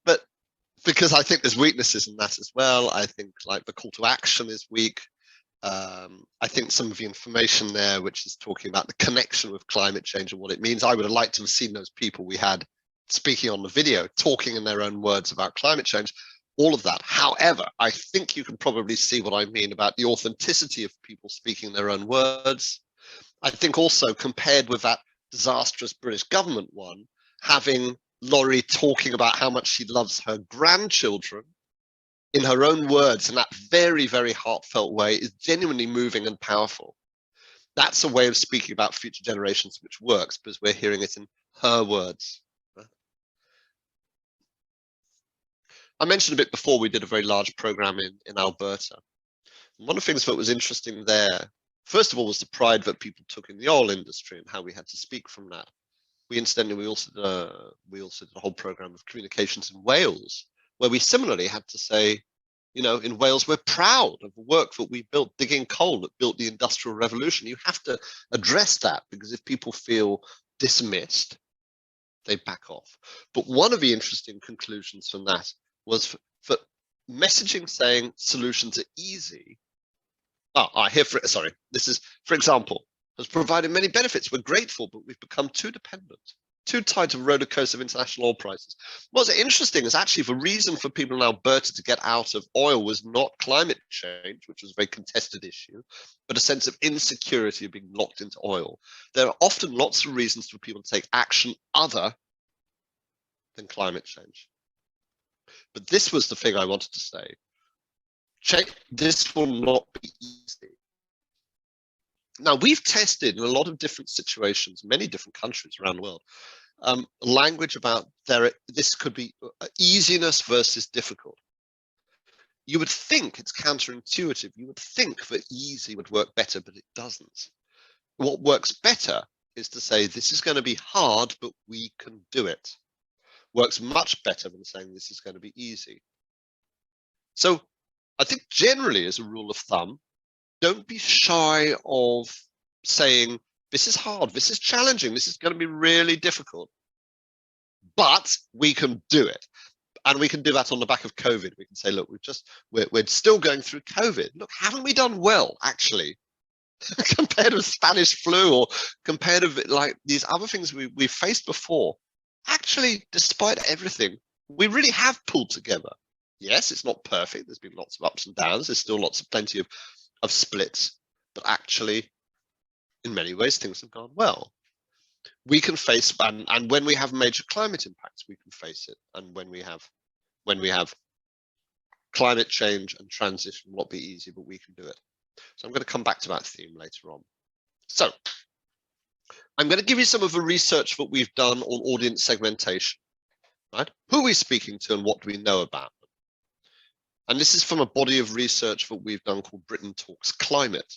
But because I think there's weaknesses in that as well. I think like the call to action is weak. I think some of the information there, which is talking about the connection with climate change and what it means, I would have liked to have seen those people we had speaking on the video, talking in their own words about climate change, all of that. However, I think you can probably see what I mean about the authenticity of people speaking their own words. I think also compared with that disastrous British government one, having Laurie talking about how much she loves her grandchildren in her own words in that very, very heartfelt way is genuinely moving and powerful. That's a way of speaking about future generations which works because we're hearing it in her words. I mentioned a bit before we did a very large program in Alberta. And one of the things that was interesting there, first of all, was the pride that people took in the oil industry and how we had to speak from that. We also did a whole program of communications in Wales, where we similarly had to say, you know, in Wales, we're proud of the work that we built, digging coal that built the Industrial Revolution. You have to address that, because if people feel dismissed, they back off. But one of the interesting conclusions from that was for messaging saying solutions are easy. This is, for example, has provided many benefits. We're grateful, but we've become too dependent, too tied to a roller coaster of international oil prices. What's interesting is actually the reason for people in Alberta to get out of oil was not climate change, which was a very contested issue, but a sense of insecurity of being locked into oil. There are often lots of reasons for people to take action other than climate change. But this was the thing I wanted to say. This will not be easy. Now, we've tested in a lot of different situations, many different countries around the world, language about this could be easiness versus difficult. You would think it's counterintuitive. You would think that easy would work better, but it doesn't. What works better is to say this is going to be hard, but we can do it. Works much better than saying this is going to be easy. So I think generally, as a rule of thumb, don't be shy of saying, this is hard, this is challenging, this is going to be really difficult, but we can do it. And we can do that on the back of COVID. We can say, look, we're still going through COVID. Look, haven't we done well, actually, compared with Spanish flu or compared with like these other things we've faced before? Actually, despite everything, we really have pulled together. Yes, it's not perfect. There's been lots of ups and downs. There's still plenty of splits, but actually, in many ways, things have gone well. We can face, and when we have major climate impacts, we can face it. And when we have climate change and transition, will not be easy, but we can do it. So I'm going to come back to that theme later on. So I'm going to give you some of the research that we've done on audience segmentation, right? Who are we speaking to and what do we know about them? And this is from a body of research that we've done called Britain Talks Climate.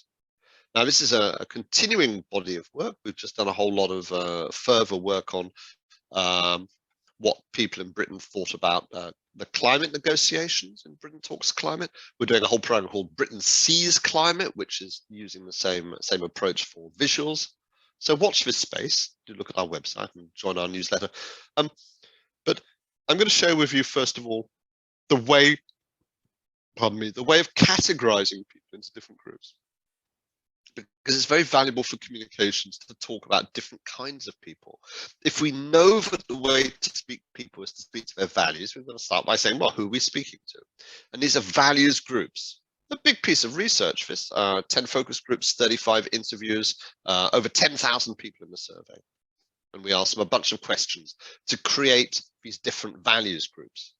Now, this is a continuing body of work. We've just done a whole lot of further work on what people in Britain thought about the climate negotiations in Britain Talks Climate. We're doing a whole program called Britain Sees Climate, which is using the same approach for visuals. So watch this space. Do look at our website and join our newsletter. But I'm going to share with you, first of all, the way of categorizing people into different groups, because it's very valuable for communications to talk about different kinds of people. If we know that the way to speak to people is to speak to their values, we're going to start by saying, well, who are we speaking to? And these are values groups. A big piece of research, this 10 focus groups, 35 interviews, over 10,000 people in the survey. And we asked them a bunch of questions to create these different values groups.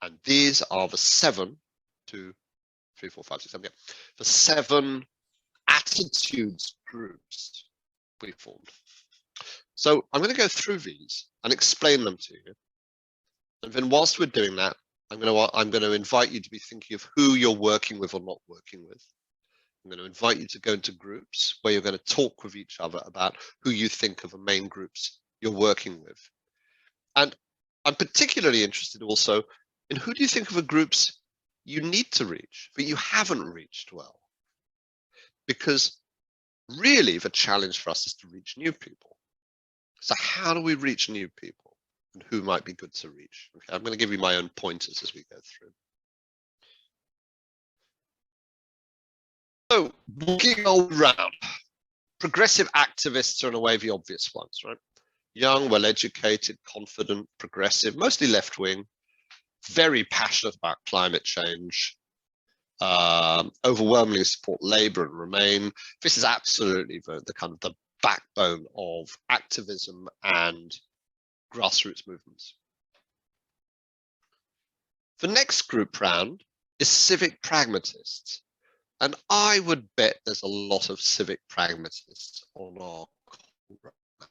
And these are the 7 attitudes groups we formed. So I'm going to go through these and explain them to you. And then whilst we're doing that, I'm going to invite you to be thinking of who you're working with or not working with. I'm going to invite you to go into groups where you're going to talk with each other about who you think are the main groups you're working with. And I'm particularly interested also in who do you think of the groups you need to reach, but you haven't reached well. because really the challenge for us is to reach new people. So how do we reach new people, and who might be good to reach? Okay, I'm going to give you my own pointers as we go through. So walking all round, progressive activists are in a way the obvious ones, right? Young, well-educated, confident, progressive, mostly left-wing, very passionate about climate change, overwhelmingly support Labour and Remain. This is absolutely the kind of the backbone of activism and grassroots movements. The next group round is civic pragmatists. And I would bet there's a lot of civic pragmatists on our call right now.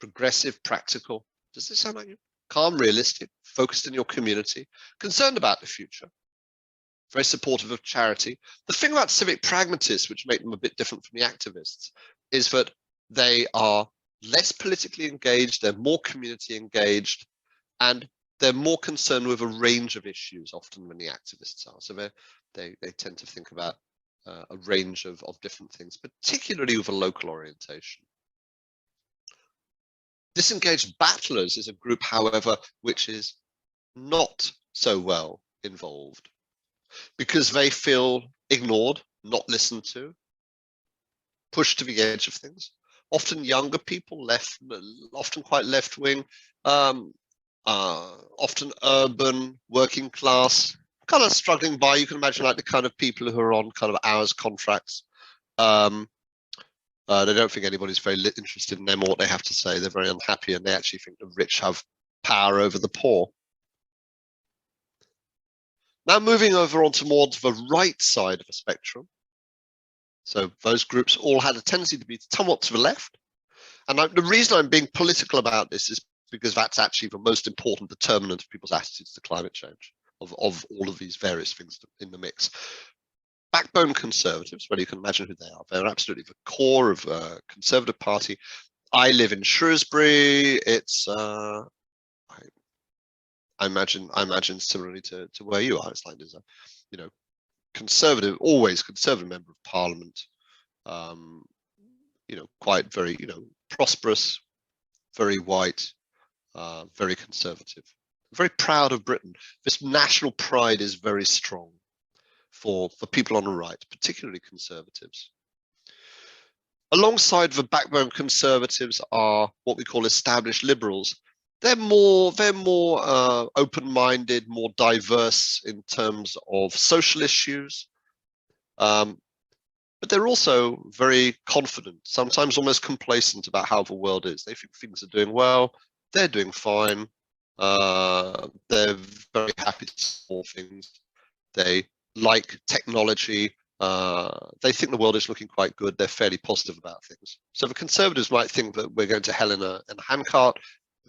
Progressive, practical. Does this sound like you? Calm, realistic, focused in your community, concerned about the future, very supportive of charity. The thing about civic pragmatists, which make them a bit different from the activists, is that they are less politically engaged, they're more community engaged, and they're more concerned with a range of issues often than the activists are. So they tend to think about a range of different things, particularly with a local orientation. Disengaged battlers is a group, however, which is not so well involved because they feel ignored, not listened to, pushed to the edge of things. Often younger people, often quite left-wing, often urban, working class, kind of struggling by. You can imagine like the kind of people who are on kind of hours contracts. They don't think anybody's very interested in them or what they have to say. They're very unhappy, and they actually think the rich have power over the poor. Now moving over onto more the right side of the spectrum. So those groups all had a tendency to be somewhat to the left. And the reason I'm being political about this is because that's actually the most important determinant of people's attitudes to climate change, of all of these various things in the mix. Backbone conservatives, well, you can imagine who they are. They're absolutely the core of a Conservative Party. I live in Shrewsbury. It's I imagine similarly to where you are. It's like there's a conservative, always conservative member of Parliament. Quite very prosperous, very white, very conservative, very proud of Britain. This national pride is very strong for people on the right, particularly conservatives. Alongside the backbone conservatives are what we call established liberals. They're more open-minded, more diverse in terms of social issues, but they're also very confident, sometimes almost complacent about how the world is. They think things are doing well, they're doing fine, they're very happy to support things. They like technology, they think the world is looking quite good, they're fairly positive about things. So the conservatives might think that we're going to hell in a handcart.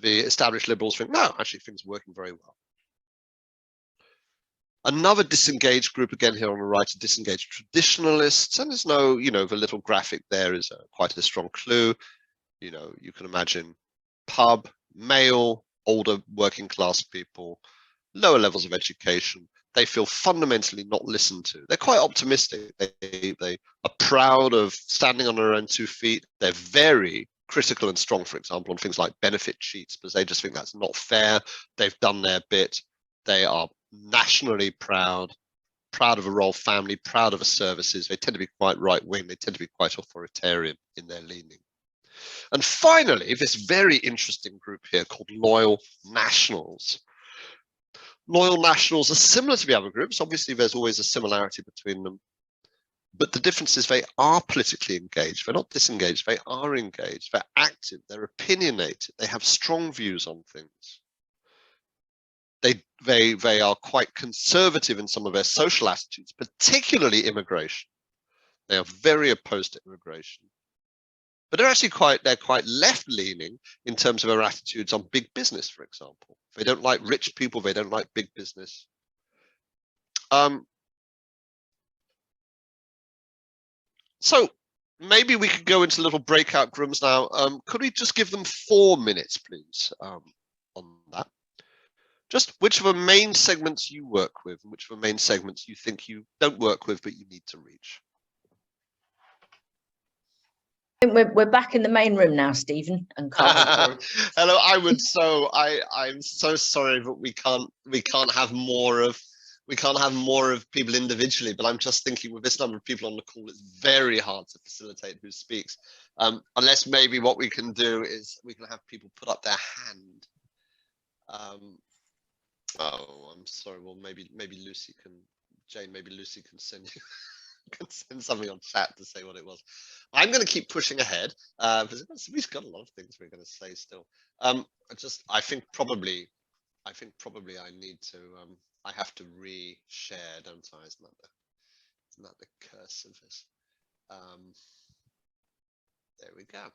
The established liberals think, no, actually things are working very well. Another disengaged group again here on the right are disengaged traditionalists, and there's no, the little graphic there is quite a strong clue. You can imagine pub, male, older working class people, lower levels of education. They feel fundamentally not listened to. They're quite optimistic. They are proud of standing on their own 2 feet. They're very critical and strong, for example, on things like benefit cheats, because they just think that's not fair. They've done their bit. They are nationally proud of a royal family, proud of the services. They tend to be quite right-wing. They tend to be quite authoritarian in their leaning. And finally, this very interesting group here called loyal nationals. Loyal nationals are similar to the other groups. Obviously, there's always a similarity between them. But the difference is they are politically engaged. They're not disengaged. They are engaged. They're active. They're opinionated. They have strong views on things. They are quite conservative in some of their social attitudes, particularly immigration. They are very opposed to immigration. But they're actually quite left-leaning in terms of their attitudes on big business, for example. They don't like rich people. They don't like big business. So maybe we could go into little breakout rooms now. Could we just give them 4 minutes, please, on that? Just which of the main segments you work with and which of the main segments you think you don't work with but you need to reach. We're back in the main room now, Stephen and Carl. Hello, I'm so sorry, but we can't have more of people individually. But I'm just thinking, with this number of people on the call, it's very hard to facilitate who speaks. Unless maybe what we can do is we can have people put up their hand. Oh, I'm sorry. Well, maybe Lucy can, Jane. Maybe Lucy can send you. Can send something on chat to say what it was. I'm going to keep pushing ahead because we've got a lot of things we're going to say still. I think probably I need to. I have to re-share, don't I? Isn't that the curse of this? There we go.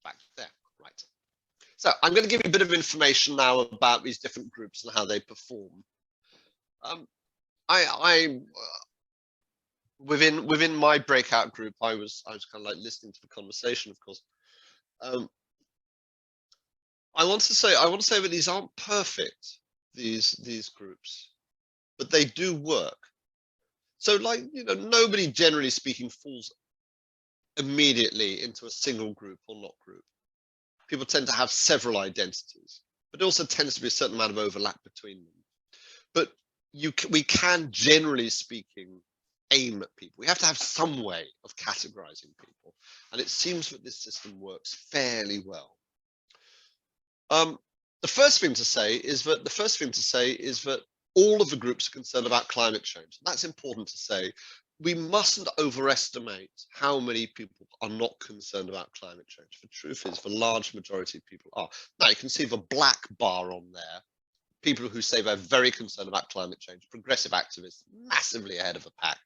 Back there, right. So I'm going to give you a bit of information now about these different groups and how they perform. Within my breakout group, I was kind of like listening to the conversation, of course. I want to say that these aren't perfect, these groups, but they do work. So, like, you know, nobody, generally speaking, falls immediately into a single group or not group. People tend to have several identities, but there also tends to be a certain amount of overlap between them. But we can, generally speaking, aim at people. We have to have some way of categorizing people, and it seems that this system works fairly well. The first thing to say is that all of the groups are concerned about climate change. That's important to say. We mustn't overestimate how many people are not concerned about climate change. The truth is, the large majority of people are. Now, you can see the black bar on there. People who say they're very concerned about climate change, progressive activists, massively ahead of the pack.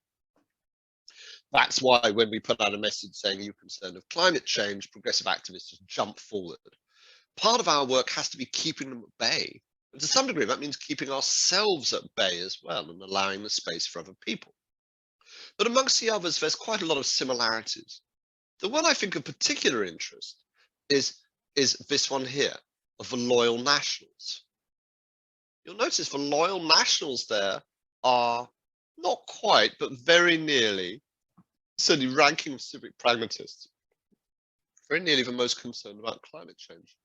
That's why when we put out a message saying, are you concerned of climate change, progressive activists just jump forward. Part of our work has to be keeping them at bay. And to some degree, that means keeping ourselves at bay as well and allowing the space for other people. But amongst the others, there's quite a lot of similarities. The one I think of particular interest is this one here, of the loyal nationals. You'll notice the loyal nationals there are not quite, but very nearly, certainly ranking civic pragmatists, very nearly the most concerned about climate change.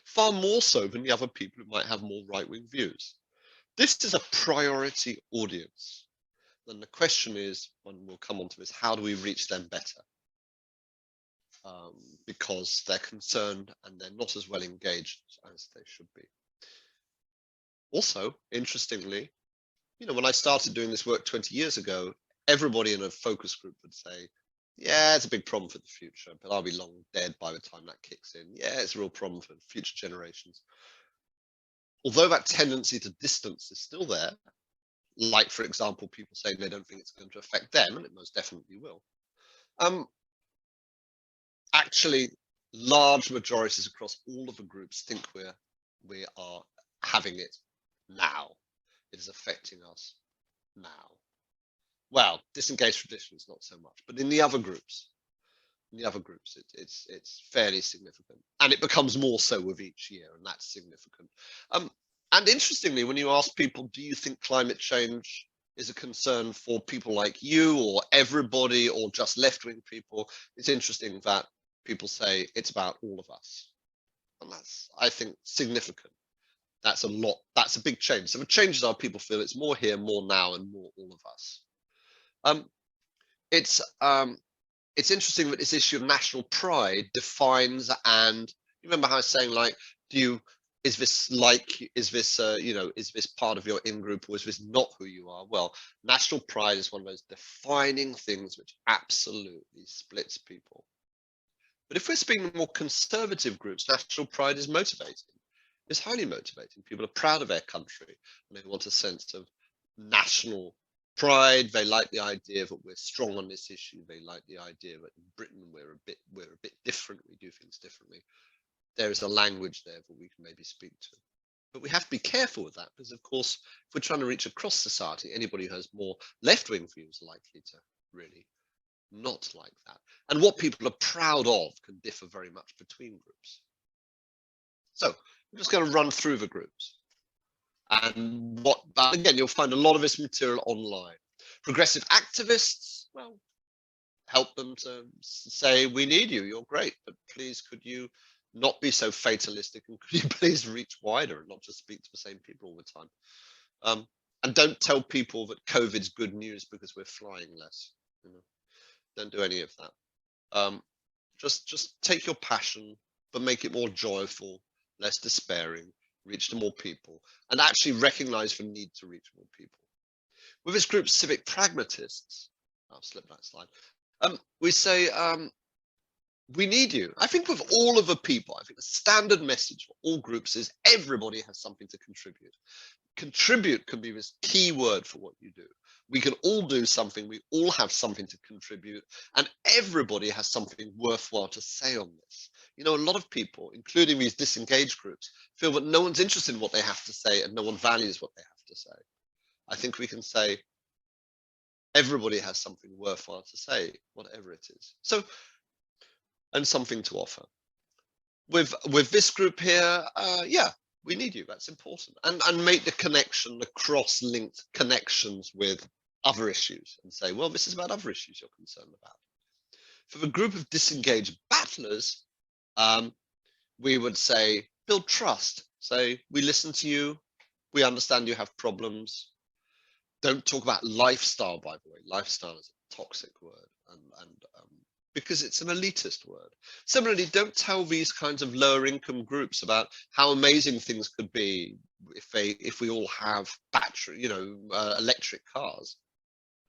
Far more so than the other people who might have more right-wing views. This is a priority audience. And the question is, and we'll come on to this, how do we reach them better? Because they're concerned and they're not as well engaged as they should be. Also, interestingly, you know, when I started doing this work 20 years ago, everybody in a focus group would say, yeah, it's a big problem for the future, but I'll be long dead by the time that kicks in. Yeah, it's a real problem for future generations. Although that tendency to distance is still there, like, for example, people saying they don't think it's going to affect them, and it most definitely will. Actually, large majorities across all of the groups think we are having it now. It is affecting us now. Well, disengaged traditions, not so much, but in the other groups, it's fairly significant, and it becomes more so with each year, and that's significant. And interestingly, when you ask people, do you think climate change is a concern for people like you or everybody or just left-wing people, it's interesting that people say it's about all of us, and that's, I think, significant. That's a lot. That's a big change. So the changes are people feel it's more here, more now, and more all of us. It's interesting that this issue of national pride defines, and you remember how I was saying, like, is this part of your in-group, or is this not who you are? Well, national pride is one of those defining things which absolutely splits people. But if we're speaking of more conservative groups, national pride is motivating. It's highly motivating. People are proud of their country and they want a sense of national pride. They like the idea that we're strong on this issue. They like the idea that in Britain we're a bit different. We do things differently. There is a language there that we can maybe speak to. But we have to be careful with that because, of course, if we're trying to reach across society, anybody who has more left-wing views are likely to really not like that. And what people are proud of can differ very much between groups. So I'm just going to run through the groups. And again, you'll find a lot of this material online. Progressive activists, well, help them to say, we need you, you're great, but please could you not be so fatalistic, and could you please reach wider and not just speak to the same people all the time? And don't tell people that COVID's good news because we're flying less. You know? Don't do any of that. Just take your passion, but make it more joyful, less despairing, reach to more people, and actually recognize the need to reach more people. With this group, civic pragmatists, I'll slip that slide, we say, we need you. I think with all of the people, I think the standard message for all groups is everybody has something to contribute. Contribute can be this key word for what you do. We can all do something, we all have something to contribute, and everybody has something worthwhile to say on this. You know, a lot of people, including these disengaged groups, feel that no one's interested in what they have to say and no one values what they have to say. I think we can say everybody has something worthwhile to say, whatever it is. So, and something to offer. With this group here, yeah, we need you, that's important. And make the connection, the cross-linked connections with other issues and say, well, this is about other issues you're concerned about. For the group of disengaged battlers, we would say, build trust. Say, we listen to you, we understand you have problems. Don't talk about lifestyle, by the way. Lifestyle is a toxic word, and because it's an elitist word. Similarly, don't tell these kinds of lower income groups about how amazing things could be if we all have battery, electric cars.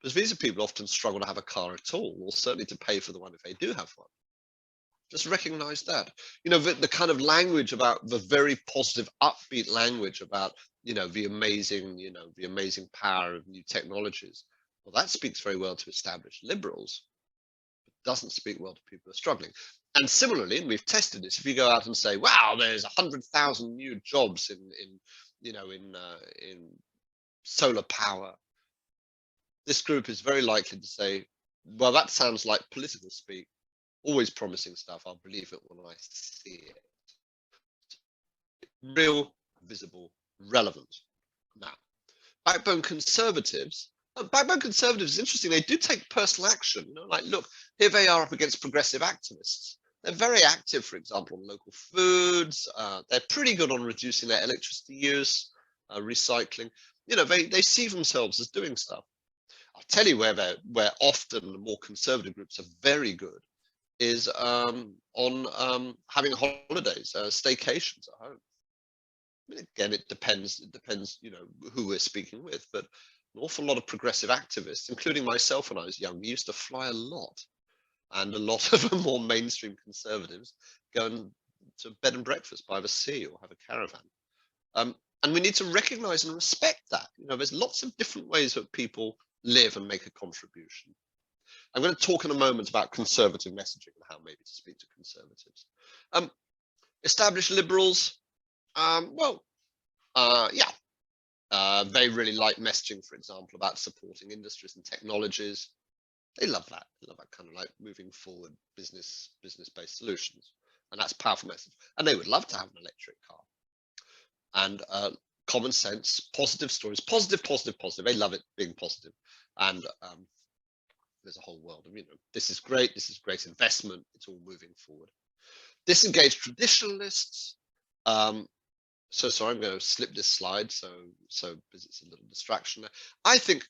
Because these are people who often struggle to have a car at all, or certainly to pay for the one if they do have one. Just recognize that. You know, the kind of language about the very positive, upbeat language about, the amazing power of new technologies. Well, that speaks very well to established liberals. Doesn't speak well to people who are struggling. And similarly, and we've tested this, if you go out and say, wow, there's 100,000 new jobs in solar power, this group is very likely to say, well, that sounds like political speak, always promising stuff, I'll believe it when I see it. Real, visible, relevant. Now, backbone conservatives is interesting. They do take personal action. Like, look, here they are up against progressive activists. They're very active, for example, on local foods. They're pretty good on reducing their electricity use, recycling. They see themselves as doing stuff. I'll tell you where often the more conservative groups are very good is on having holidays, staycations at home. I mean, again, it depends, who we're speaking with, but an awful lot of progressive activists, including myself when I was young, we used to fly a lot. And a lot of the more mainstream conservatives go to bed and breakfast by the sea or have a caravan. And we need to recognize and respect that. There's lots of different ways that people live and make a contribution. I'm going to talk in a moment about conservative messaging and how maybe to speak to conservatives. Established liberals, they really like messaging, for example, about supporting industries and technologies. They love that. They love that kind of like moving forward business-based solutions. And that's a powerful message. And they would love to have an electric car. And common sense, positive stories, positive. They love it being positive. And there's a whole world of, this is great investment. It's all moving forward. Disengaged traditionalists. So sorry, I'm going to slip this slide. So because it's a little distraction there. I think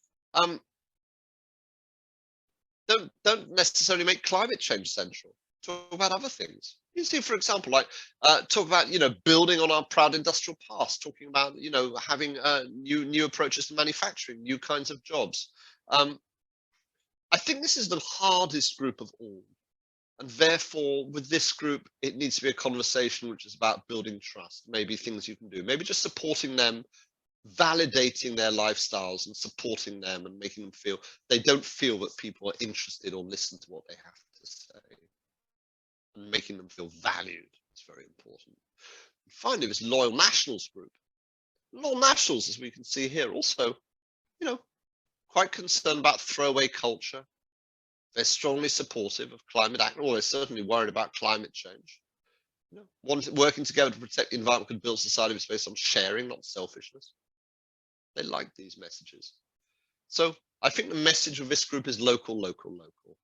don't necessarily make climate change central. Talk about other things. You see, for example, like talk about building on our proud industrial past. Talking about having new approaches to manufacturing, new kinds of jobs. I think this is the hardest group of all, and therefore with this group it needs to be a conversation which is about building trust. Maybe things you can do. Maybe just supporting them, validating their lifestyles and supporting them and making them feel they don't feel that people are interested or listen to what they have to say, and making them feel valued. It's very important. And finally, this loyal nationals group. Loyal nationals, as we can see here, also, quite concerned about throwaway culture. They're strongly supportive of climate action, or they're certainly worried about climate change. Working together to protect the environment could build society based on sharing, not selfishness. They like these messages. So I think the message of this group is local, local, local.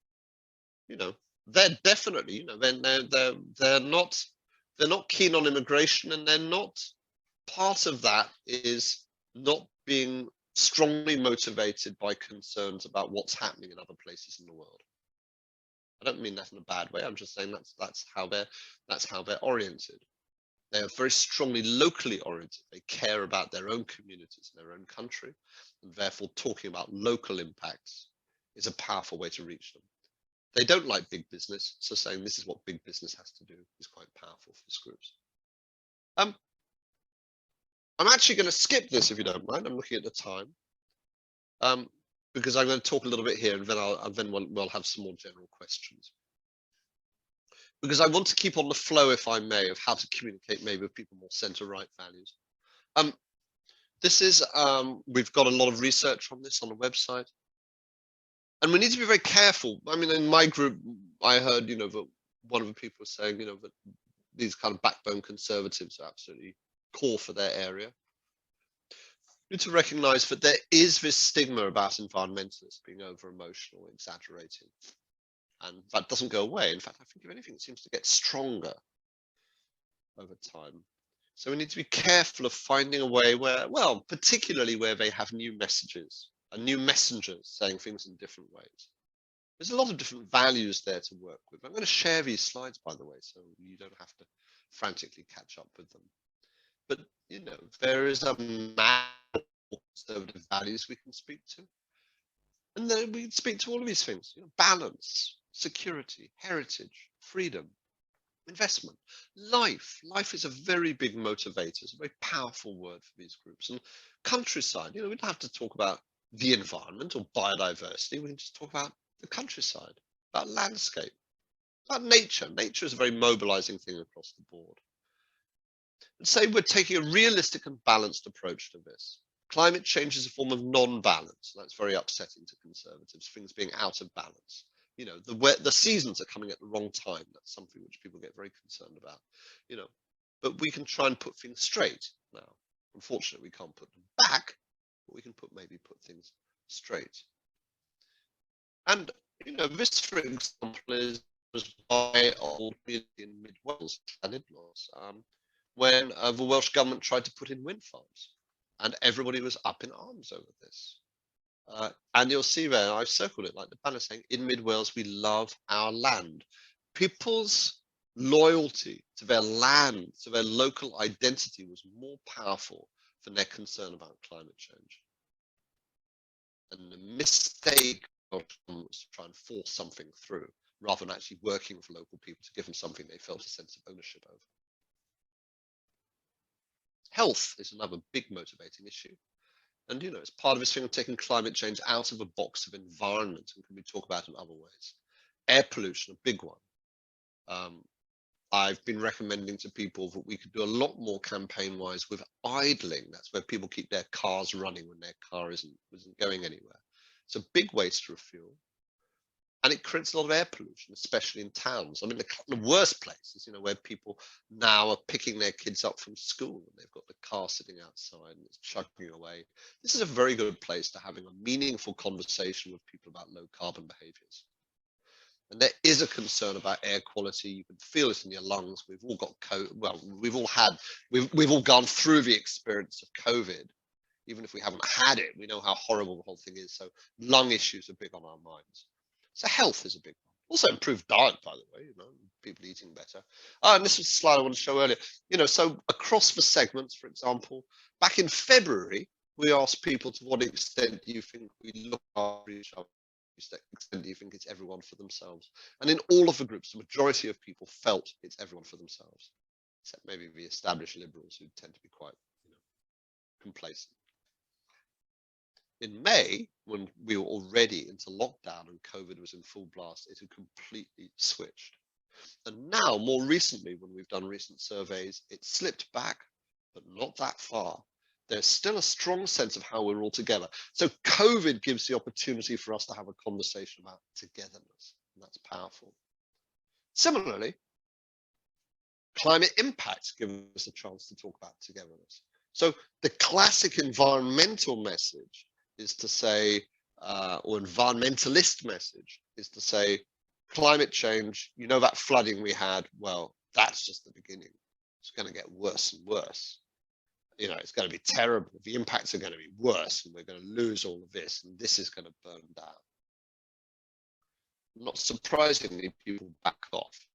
you know, they're definitely, you know, they're not keen on immigration, and they're not, part of that is not being strongly motivated by concerns about what's happening in other places in the world. I don't mean that in a bad way. I'm just saying that's how they're oriented. They are very strongly locally oriented. They care about their own communities and their own country, and therefore talking about local impacts is a powerful way to reach them. They don't like big business, so saying this is what big business has to do is quite powerful for these groups. I'm actually going to skip this if you don't mind. I'm looking at the time, because I'm going to talk a little bit here, and then we'll have some more general questions. Because I want to keep on the flow, if I may, of how to communicate maybe with people more centre-right values. This is we've got a lot of research on this on the website, and we need to be very careful. I mean, in my group, I heard, you know, that one of the people was saying, you know, that these kind of backbone conservatives are absolutely core for their area. We need to recognise that there is this stigma about environmentalists being over emotional, exaggerating, and that doesn't go away. In fact, I think if anything, it seems to get stronger over time. So we need to be careful of finding a way where, well, particularly where they have new messages and new messengers saying things in different ways. There's a lot of different values there to work with. I'm going to share these slides, by the way, so you don't have to frantically catch up with them. But, you know, there is a mass of conservative values we can speak to. And then we can speak to all of these things, you know, balance, security, heritage, freedom, investment, life. Life is a very big motivator. It's a very powerful word for these groups. And countryside, you know, we don't have to talk about the environment or biodiversity. We can just talk about the countryside, about landscape, about nature. Nature is a very mobilizing thing across the board. And say we're taking a realistic and balanced approach to this. Climate change is a form of non-balance. That's very upsetting to conservatives, things being out of balance. You know, the seasons are coming at the wrong time. That's something which people get very concerned about, you know, but we can try and put things straight now. Unfortunately, we can't put them back, but we can maybe put things straight. And, you know, this, for example, was my old community in Mid Wales, when the Welsh government tried to put in wind farms, and everybody was up in arms over this. And you'll see there, I've circled it like the banner saying, in Mid Wales, we love our land. People's loyalty to their land, to their local identity was more powerful than their concern about climate change. And the mistake was to try and force something through, rather than actually working with local people to give them something they felt a sense of ownership over. Health is another big motivating issue. And, you know, it's part of this thing of taking climate change out of a box of environment, and can we talk about in other ways. Air pollution, a big one. I've been recommending to people that we could do a lot more campaign-wise with idling. That's where people keep their cars running when their car isn't going anywhere. It's a big waste of fuel. And it creates a lot of air pollution, especially in towns. I mean, the worst places, you know, where people now are picking their kids up from school and they've got the car sitting outside and it's chugging away. This is a very good place to having a meaningful conversation with people about low carbon behaviors. And there is a concern about air quality. You can feel it in your lungs. We've all got we've all gone through the experience of COVID. Even if we haven't had it, we know how horrible the whole thing is. So lung issues are big on our minds. So health is a big one. Also improved diet, by the way, you know, people eating better. And this was a slide I wanted to show earlier. You know, so across the segments, for example, back in February, we asked people to what extent do you think we look after each other? To what extent do you think it's everyone for themselves? And in all of the groups, the majority of people felt it's everyone for themselves, except maybe the established liberals who tend to be quite, you know, complacent. In May, when we were already into lockdown and COVID was in full blast, it had completely switched. And now, more recently, when we've done recent surveys, it slipped back, but not that far. There's still a strong sense of how we're all together. So COVID gives the opportunity for us to have a conversation about togetherness, and that's powerful. Similarly, climate impacts give us a chance to talk about togetherness. So the classic environmental message is to say, or environmentalist message is to say, climate change, you know, that flooding we had, well, that's just the beginning. It's going to get worse and worse. You know, it's going to be terrible. The impacts are going to be worse, and we're going to lose all of this, and this is going to burn down. Not surprisingly, people back off.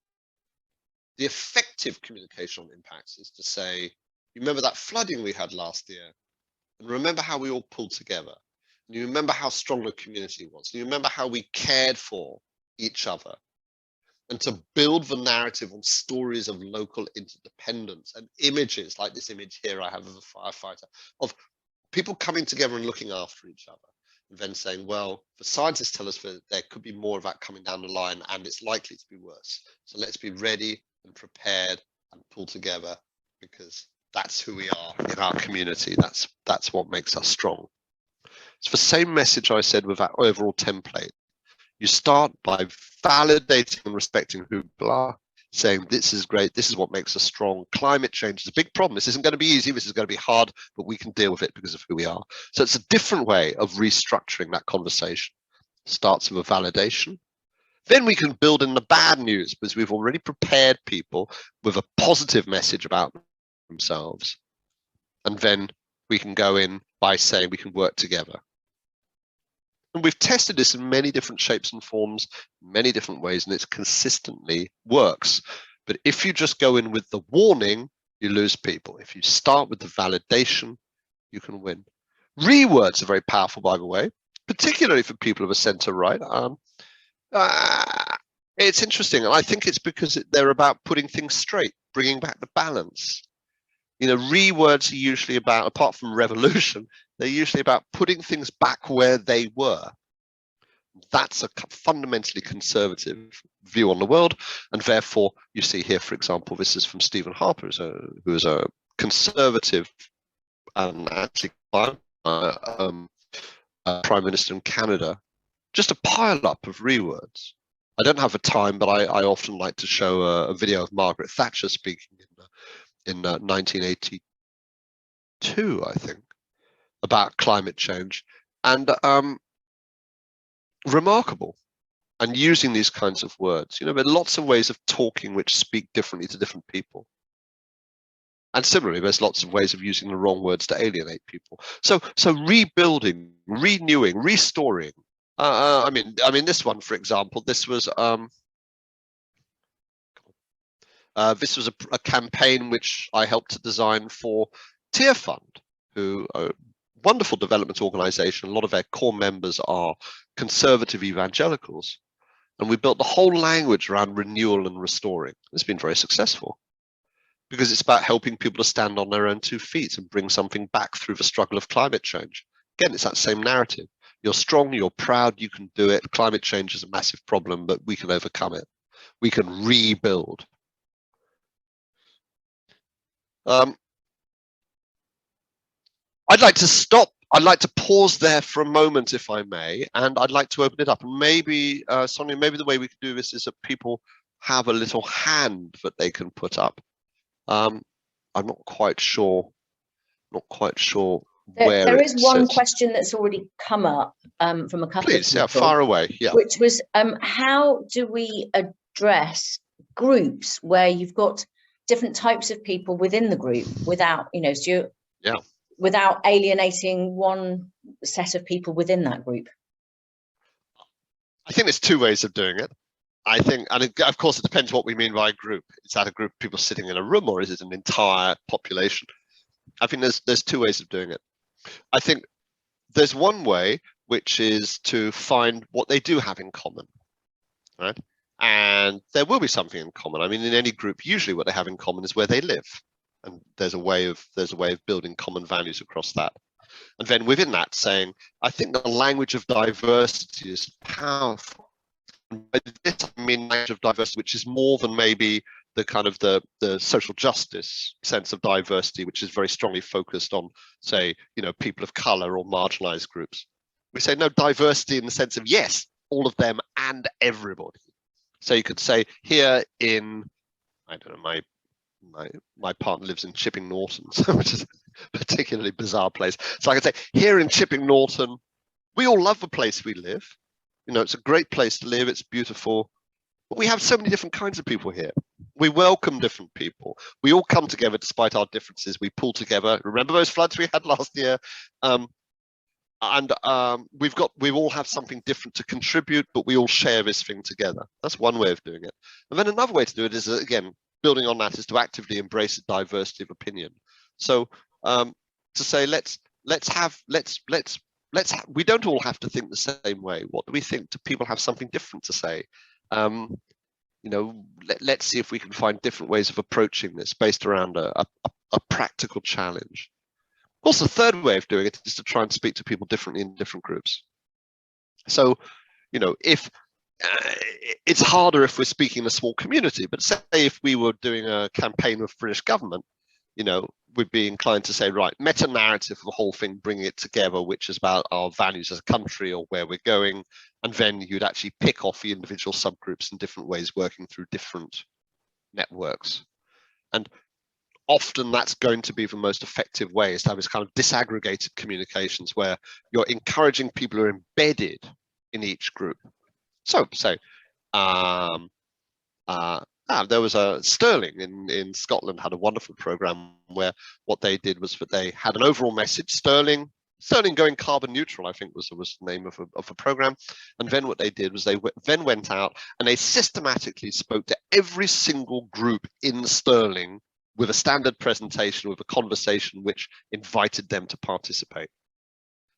The effective communication on impacts is to say, you remember that flooding we had last year, and remember how we all pulled together, and you remember how strong the community was, and you remember how we cared for each other, and to build the narrative on stories of local interdependence and images like this image here I have of a firefighter, of people coming together and looking after each other, and then saying, well, the scientists tell us that there could be more of that coming down the line, and it's likely to be worse. So let's be ready and prepared and pull together, because that's who we are in our community. That's what makes us strong. It's the same message I said with that overall template. You start by validating and respecting who people are, saying this is great, this is what makes us strong. Climate change is a big problem. This isn't going to be easy, this is going to be hard, but we can deal with it because of who we are. So it's a different way of restructuring that conversation. It starts with a validation. Then we can build in the bad news, because we've already prepared people with a positive message about themselves. And then we can go in by saying we can work together. And we've tested this in many different shapes and forms, many different ways, and it consistently works. But if you just go in with the warning, you lose people. If you start with the validation, you can win. Rewords are very powerful, by the way, particularly for people of a center right. It's interesting, and I think it's because they're about putting things straight, bringing back the balance. You know, rewords are usually about, apart from revolution, they're usually about putting things back where they were. That's a fundamentally conservative view on the world, and therefore you see here, for example, this is from Stephen Harper, who is a conservative and actually Prime Minister in Canada. Just a pile up of rewords. I don't have the time, but I often like to show a video of Margaret Thatcher speaking in 1982, I think, about climate change, and remarkable, and using these kinds of words. You know, there are lots of ways of talking which speak differently to different people. And similarly, there's lots of ways of using the wrong words to alienate people. So rebuilding, renewing, restoring. I mean, this one, for example, this was a campaign which I helped to design for Tear Fund, who are a wonderful development organization. A lot of their core members are conservative evangelicals. And we built the whole language around renewal and restoring. It's been very successful, because it's about helping people to stand on their own 2 feet and bring something back through the struggle of climate change. Again, it's that same narrative. You're strong, you're proud, you can do it. Climate change is a massive problem, but we can overcome it. We can rebuild. I'd like to stop. I'd like to pause there for a moment, if I may, and I'd like to open it up. And maybe, Sonia, maybe the way we can do this is that people have a little hand that they can put up. I'm not quite sure. Where there is one question that's already come up from a couple of people. Far away. Yeah. Which was, how do we address groups where you've got different types of people within the group without, you know, without alienating one set of people within that group? I think there's 2 ways of doing it. I think, and of course, it depends what we mean by a group. Is that a group of people sitting in a room, or is it an entire population? I think there's 2 ways of doing it. I think there's one way, which is to find what they do have in common, right? And there will be something in common. I mean, in any group, usually what they have in common is where they live, and there's a way of building common values across that. And then within that, saying, I think the language of diversity is powerful. And by this I mean language of diversity, which is more than maybe the kind of the social justice sense of diversity, which is very strongly focused on, say, you know, people of color or marginalized groups. We say no, diversity in the sense of, yes, all of them and everybody. So you could say here in, I don't know, my partner lives in Chipping Norton, which is a particularly bizarre place. So I could say here in Chipping Norton, we all love the place we live. You know, it's a great place to live. It's beautiful. But we have so many different kinds of people here. We welcome different people. We all come together despite our differences. We pull together. Remember those floods we had last year? We all have something different to contribute, but we all share this thing together. That's one way of doing it. And then another way to do it is, again, building on that, is to actively embrace a diversity of opinion. So to say, we don't all have to think the same way. What do we think? Do people have something different to say? You know, let's see if we can find different ways of approaching this based around a practical challenge. Of course, the third way of doing it is to try and speak to people differently in different groups. So, you know, if it's harder if we're speaking in a small community, but say if we were doing a campaign with British government, you know, we'd be inclined to say, right, meta-narrative of the whole thing, bringing it together, which is about our values as a country or where we're going. And then you'd actually pick off the individual subgroups in different ways, working through different networks. And often that's going to be the most effective way, is to have this kind of disaggregated communications where you're encouraging people who are embedded in each group. So say, there was a Stirling in Scotland had a wonderful program where what they did was that they had an overall message, Stirling going carbon neutral, I think was the name of a program. And then what they did was they then went out and they systematically spoke to every single group in Stirling with a standard presentation, with a conversation which invited them to participate.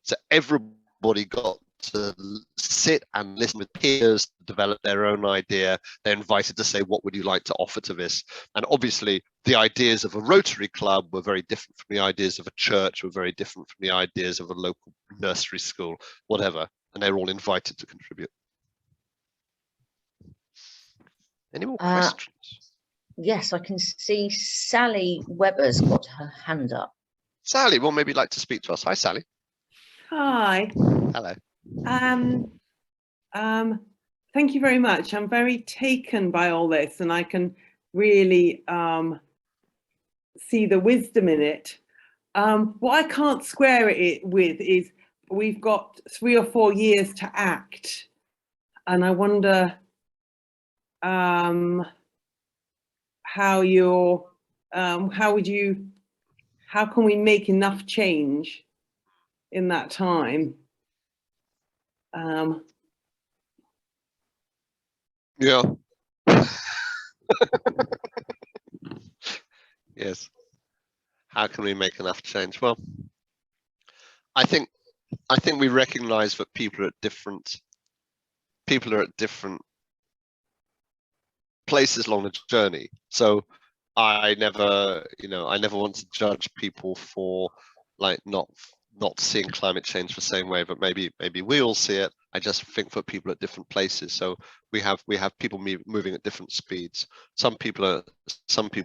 So everybody got to sit and listen with peers, to develop their own idea. They're invited to say, what would you like to offer to this? And obviously the ideas of a Rotary Club were very different from the ideas of a church, were very different from the ideas of a local nursery school, whatever. And they're all invited to contribute. Any more questions? Yes, I can see Sally Webber's got her hand up. Sally, well, maybe you'd like to speak to us. Hi, Sally. Hi. Hello. Thank you very much. I'm very taken by all this, and I can really see the wisdom in it. What I can't square it with is we've got 3 or 4 years to act, and I wonder how can we make enough change in that time? Yeah. Yes. How can we make enough change? Well, I think we recognize that people are at different places along the journey. So I never want to judge people for like not seeing climate change the same way, but maybe we all see it. I just think that people are at different places. So we have people moving at different speeds. Some people are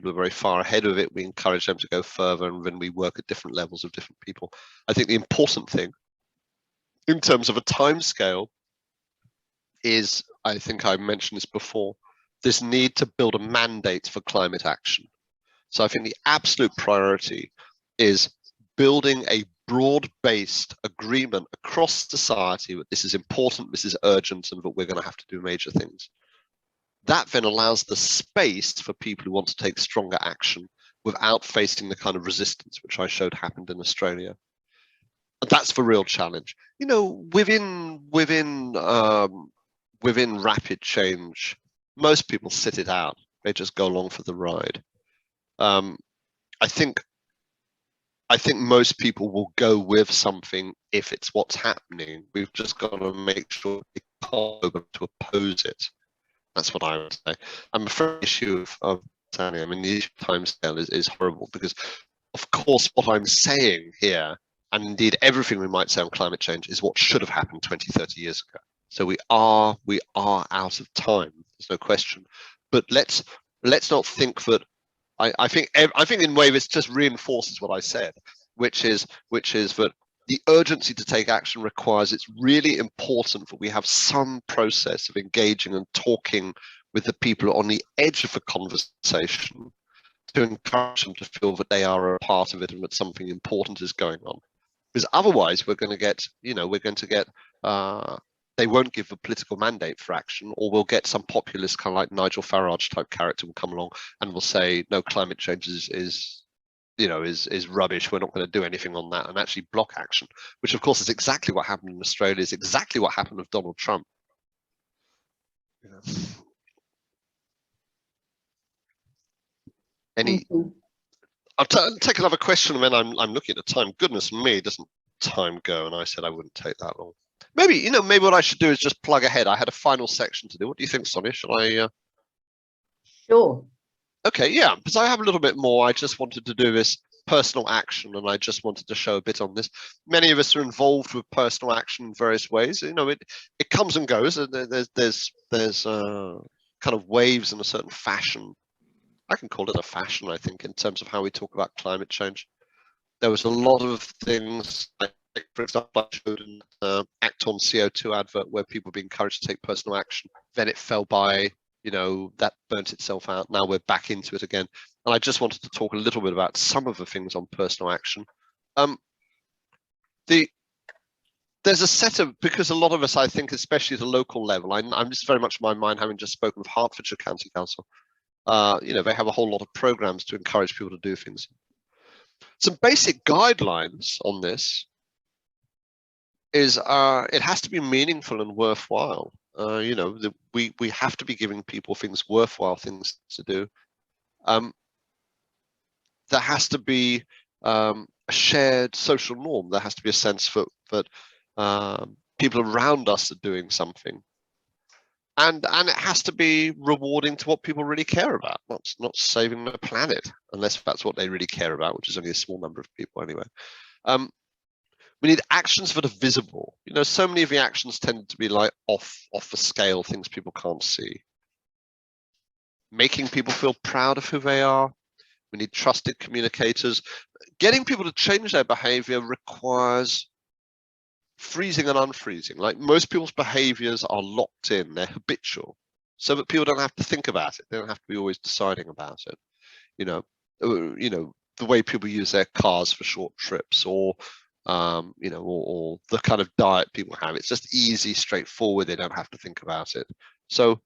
very far ahead of it. We encourage them to go further, and then we work at different levels of different people. I think the important thing in terms of a time scale is, I think I mentioned this before, this need to build a mandate for climate action. So I think the absolute priority is building a broad-based agreement across society that this is important, this is urgent, and that we're going to have to do major things. That then allows the space for people who want to take stronger action without facing the kind of resistance which I showed happened in Australia. And that's the real challenge. You know, within rapid change, most people sit it out. They just go along for the ride. I think most people will go with something if it's what's happening. We've just got to make sure we can't go to oppose it. That's what I would say. I'm afraid the issue of the issue of timescale is horrible, because of course what I'm saying here, and indeed everything we might say on climate change, is what should have happened 20, 30 years ago. So we are out of time. There's no question. But let's not think that. I think in a way this just reinforces what I said, which is that the urgency to take action requires, it's really important that we have some process of engaging and talking with the people on the edge of the conversation to encourage them to feel that they are a part of it and that something important is going on. Because otherwise we're going to get they won't give a political mandate for action, or we'll get some populist kind of like Nigel Farage type character will come along and will say, no, climate change is rubbish. We're not going to do anything on that, and actually block action, which of course is exactly what happened in Australia, is exactly what happened with Donald Trump. I'll take another question when I'm looking at the time. Goodness me, doesn't time go? And I said I wouldn't take that long. Maybe what I should do is just plug ahead. I had a final section to do. What do you think, Sonia? Shall I? Sure. Okay, yeah, because I have a little bit more. I just wanted to do this personal action, and I just wanted to show a bit on this. Many of us are involved with personal action in various ways. It comes and goes. There's kind of waves in a certain fashion. I can call it a fashion, I think, in terms of how we talk about climate change. There was a lot of things, like, for example, I showed an Act on CO2 advert where people were being encouraged to take personal action. Then it fell by, that burnt itself out. Now we're back into it again. And I just wanted to talk a little bit about some of the things on personal action. There's a set of, because a lot of us, I think, especially at a local level, I'm just very much in my mind, having just spoken with Hertfordshire County Council, they have a whole lot of programs to encourage people to do things. Some basic guidelines on this is it has to be meaningful and worthwhile. We have to be giving people worthwhile things to do. There has to be a shared social norm. There has to be a sense that people around us are doing something. And it has to be rewarding to what people really care about, not saving the planet, unless that's what they really care about, which is only a small number of people anyway. We need actions that are visible. So many of the actions tend to be like off the scale, things people can't see. Making people feel proud of who they are. We need trusted communicators. Getting people to change their behavior requires freezing and unfreezing. Like, most people's behaviors are locked in, they're habitual, so that people don't have to think about it. They don't have to be always deciding about it. The way people use their cars for short trips, or or the kind of diet people have. It's just easy, straightforward. They don't have to think about it. So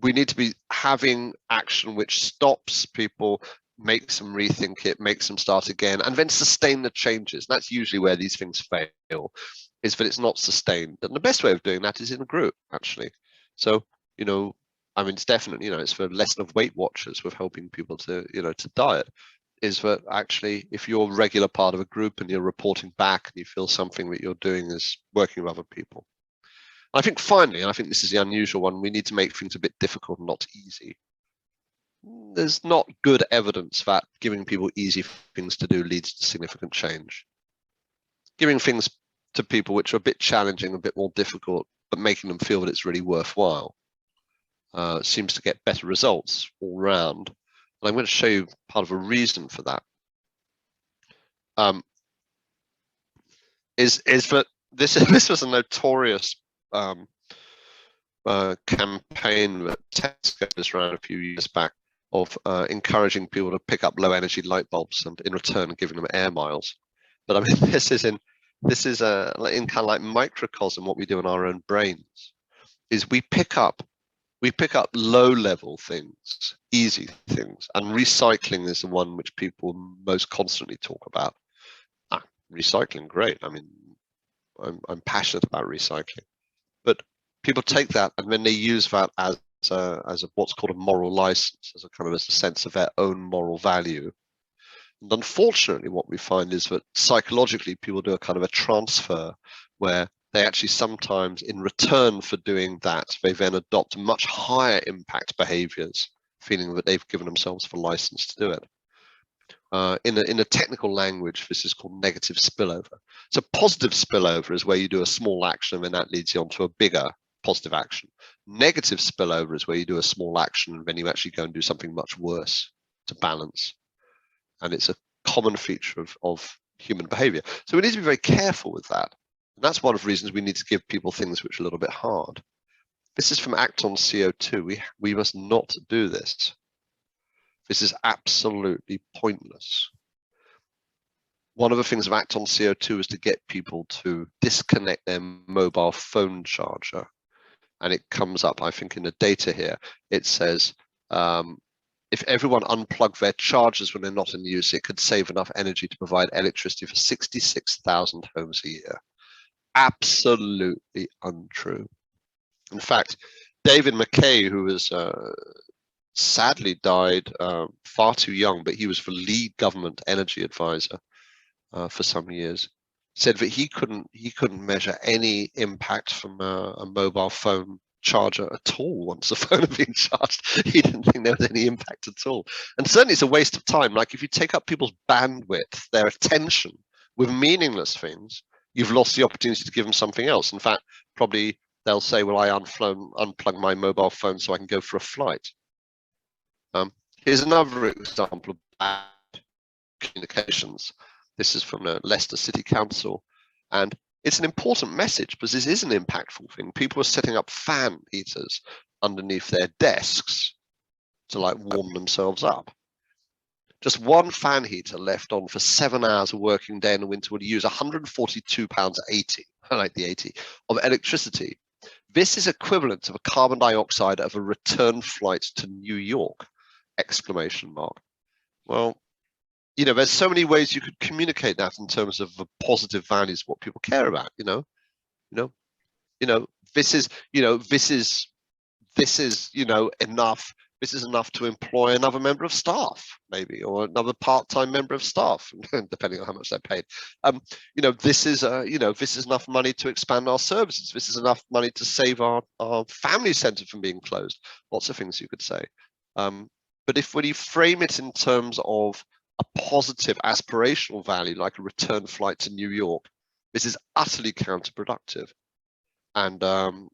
we need to be having action which stops people, makes them rethink it, makes them start again, and then sustain the changes. That's usually where these things fail, is that it's not sustained. And the best way of doing that is in a group, actually. So, it's definitely, it's for a lesson of Weight Watchers with helping people to, to diet, is that actually, if you're a regular part of a group and you're reporting back and you feel something that you're doing is working with other people. And I think finally, and I think this is the unusual one, we need to make things a bit difficult and not easy. There's not good evidence that giving people easy things to do leads to significant change. Giving things to people which are a bit challenging, a bit more difficult, but making them feel that it's really worthwhile seems to get better results all round. And I'm going to show you part of a reason for that. Is that this was a notorious campaign that Tesco just ran a few years back, of encouraging people to pick up low energy light bulbs and in return giving them air miles. But I mean, this is in kind of like microcosm what we do in our own brains, is we pick up low level things, easy things, and recycling is the one which people most constantly talk about. Recycling, great. I mean, I'm passionate about recycling, but people take that and then they use that as what's called a moral license, as a sense of their own moral value. And unfortunately, what we find is that psychologically people do a kind of a transfer where they actually sometimes, in return for doing that, they then adopt much higher impact behaviors, feeling that they've given themselves the license to do it. In a technical language, this is called negative spillover. So positive spillover is where you do a small action and then that leads you on to a bigger positive action. Negative spillover is where you do a small action and then you actually go and do something much worse to balance. And it's a common feature of human behavior. So we need to be very careful with that. And that's one of the reasons we need to give people things which are a little bit hard. This is from Act on CO2. We must not do this. This is absolutely pointless. one of the things of Act on CO2 is to get people to disconnect their mobile phone charger. And it comes up, I think, in the data here. It says, if everyone unplugged their chargers when they're not in use, it could save enough energy to provide electricity for 66,000 homes a year. Absolutely untrue. In fact, David McKay, who was sadly died far too young, but he was the lead government energy advisor for some years, said that he couldn't measure any impact from a mobile phone charger at all once the phone had been charged. He didn't think there was any impact at all. And certainly it's a waste of time. Like if you take up people's bandwidth, their attention with meaningless things, you've lost the opportunity to give them something else. In fact, probably they'll say, well, I unplug my mobile phone so I can go for a flight. Here's another example of bad communications. This is from the Leicester City Council, and it's an important message because this is an impactful thing. People are setting up fan heaters underneath their desks to like warm themselves up. Just one fan heater left on for 7 hours a working day in the winter would use £142.80, I like the 80, of electricity. This is equivalent to the carbon dioxide of a return flight to New York, ! Well, you know, there's so many ways you could communicate that in terms of the positive values, what people care about, this is enough. This is enough to employ another member of staff, maybe, or another part-time member of staff, depending on how much they're paid. This is enough money to expand our services. This is enough money to save our family centre from being closed. Lots of things you could say. But when you frame it in terms of a positive aspirational value, like a return flight to New York, this is utterly counterproductive. And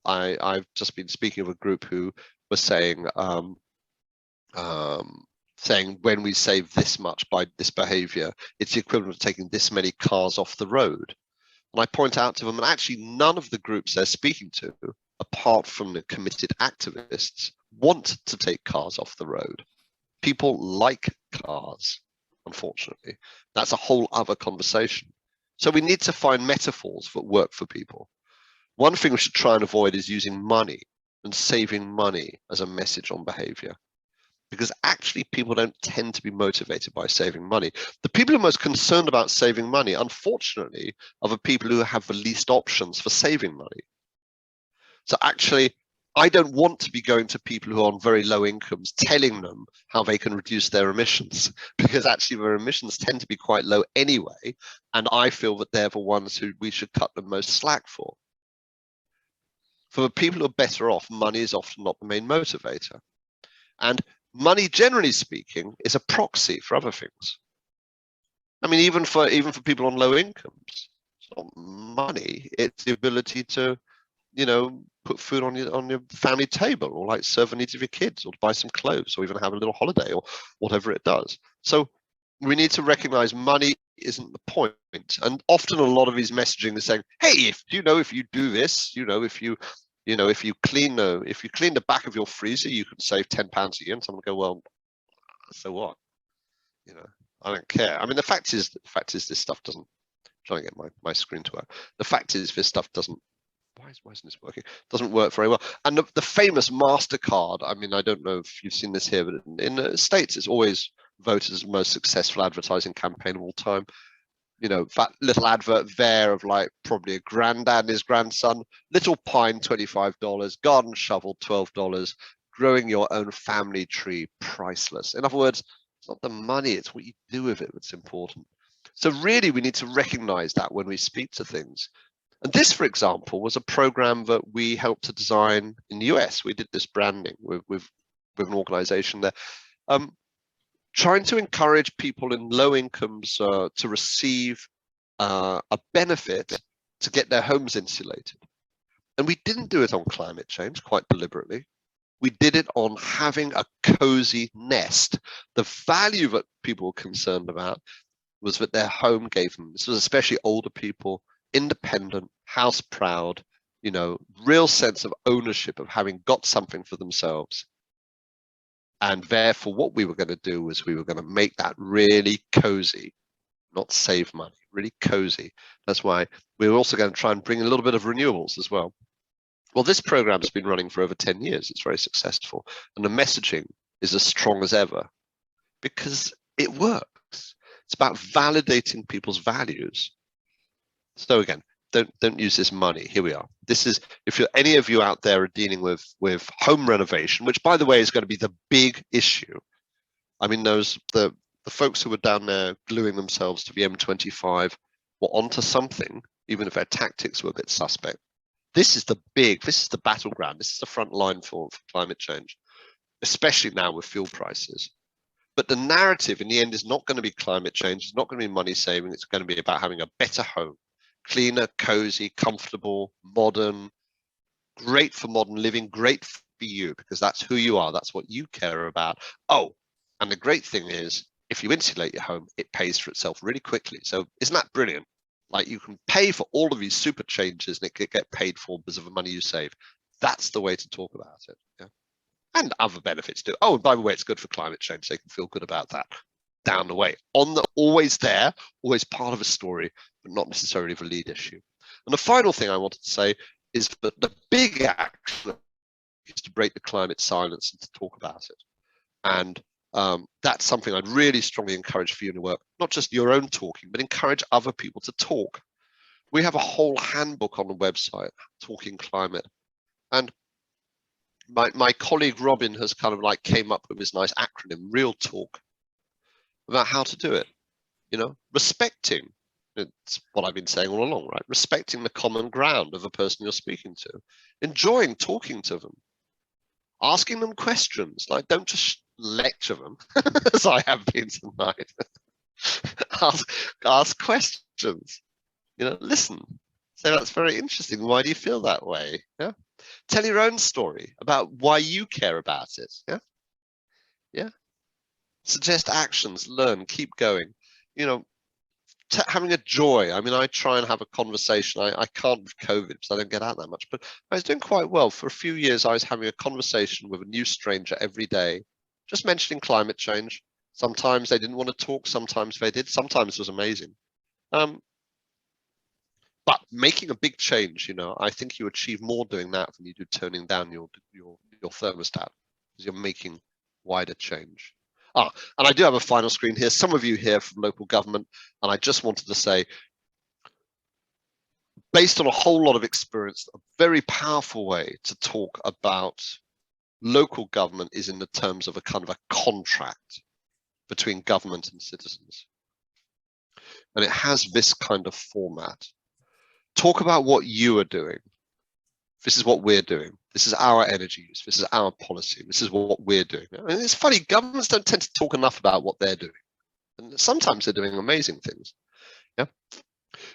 I've just been speaking with a group who were saying, when we save this much by this behavior, it's the equivalent of taking this many cars off the road. And I point out to them that actually none of the groups they're speaking to, apart from the committed activists, want to take cars off the road. People like cars, unfortunately. That's a whole other conversation. So we need to find metaphors that work for people. One thing we should try and avoid is using money and saving money as a message on behavior, because actually people don't tend to be motivated by saving money. The people who are most concerned about saving money, unfortunately, are the people who have the least options for saving money. So actually, I don't want to be going to people who are on very low incomes telling them how they can reduce their emissions, because actually their emissions tend to be quite low anyway, and I feel that they're the ones who we should cut the most slack for. For the people who are better off, money is often not the main motivator. And money, generally speaking, is a proxy for other things. I mean, even for people on low incomes, it's not money, it's the ability to, put food on your family table, or like serve the needs of your kids, or to buy some clothes, or even have a little holiday, or whatever it does. So we need to recognize money isn't the point. And often a lot of these messaging is saying, hey, if you do this, if you clean the back of your freezer, you can save £10 a year. And someone will go, well, so what? I don't care. I mean, the fact is this stuff doesn't. I'm trying to get my screen to work. The fact is this stuff doesn't. Why isn't this working? Doesn't work very well. And the famous MasterCard, I mean, I don't know if you've seen this here, but in the States, it's always voted as the most successful advertising campaign of all time. That little advert there of like probably a granddad and his grandson, little pine, $25, garden shovel, $12, growing your own family tree, priceless. In other words, it's not the money, it's what you do with it that's important. So really, we need to recognize that when we speak to things. And this, for example, was a program that we helped to design in the US. We did this branding with an organization there, trying to encourage people in low incomes to receive a benefit to get their homes insulated. And we didn't do it on climate change, quite deliberately. We did it on having a cozy nest. The value that people were concerned about was that their home gave them, this was especially older people, independent, house proud, real sense of ownership of having got something for themselves. And therefore, what we were going to do was we were going to make that really cozy not save money, really cozy. That's why we're also going to try and bring a little bit of renewables as well. Well, this program has been running for over 10 years. It's very successful. And the messaging is as strong as ever because it works. It's about validating people's values. So again, don't use this money. Here we are. This is, if any of you out there are dealing with home renovation, which by the way is going to be the big issue. I mean, the folks who were down there gluing themselves to the M25 were onto something, even if their tactics were a bit suspect. This is the battleground. This is the front line for climate change, especially now with fuel prices. But the narrative in the end is not going to be climate change. It's not going to be money saving. It's going to be about having a better home, cleaner, cozy, comfortable, modern, great for modern living, great for you, because that's who you are. That's what you care about. Oh, and the great thing is, if you insulate your home, it pays for itself really quickly. So isn't that brilliant? Like, you can pay for all of these super changes and it could get paid for because of the money you save. That's the way to talk about it. Yeah. And other benefits too. Oh, by the way, it's good for climate change. They can feel good about that down the way. Always there, always part of a story, but not necessarily the lead issue. And the final thing I wanted to say is that the big action is to break the climate silence and to talk about it. And that's something I'd really strongly encourage for you to work, not just your own talking, but encourage other people to talk. We have a whole handbook on the website, Talking Climate. And my colleague Robin has kind of like came up with this nice acronym, Real Talk, about how to do it. You know, respecting, it's what I've been saying all along, right? Respecting the common ground of the person you're speaking to, enjoying talking to them, asking them questions, like don't just lecture them, as I have been tonight. ask questions, you know, listen. So that's very interesting. Why do you feel that way? Yeah. Tell your own story about why you care about it. Yeah. Yeah. Suggest actions, learn, keep going. You know, having a joy. I mean, I try and have a conversation. I can't with COVID because I don't get out that much, but I was doing quite well. For a few years, I was having a conversation with a new stranger every day, just mentioning climate change. Sometimes they didn't want to talk, sometimes they did, sometimes it was amazing. But making a big change, you know, I think you achieve more doing that than you do turning down your thermostat, because you're making wider change. And I do have a final screen here. Some of you here from local government, and I just wanted to say, based on a whole lot of experience, a very powerful way to talk about local government is in the terms of a kind of a contract between government and citizens. And it has this kind of format. Talk about what you are doing. This is what we're doing. This is our energy use. This is our policy. This is what we're doing. I mean, it's funny, governments don't tend to talk enough about what they're doing. And sometimes they're doing amazing things. Yeah.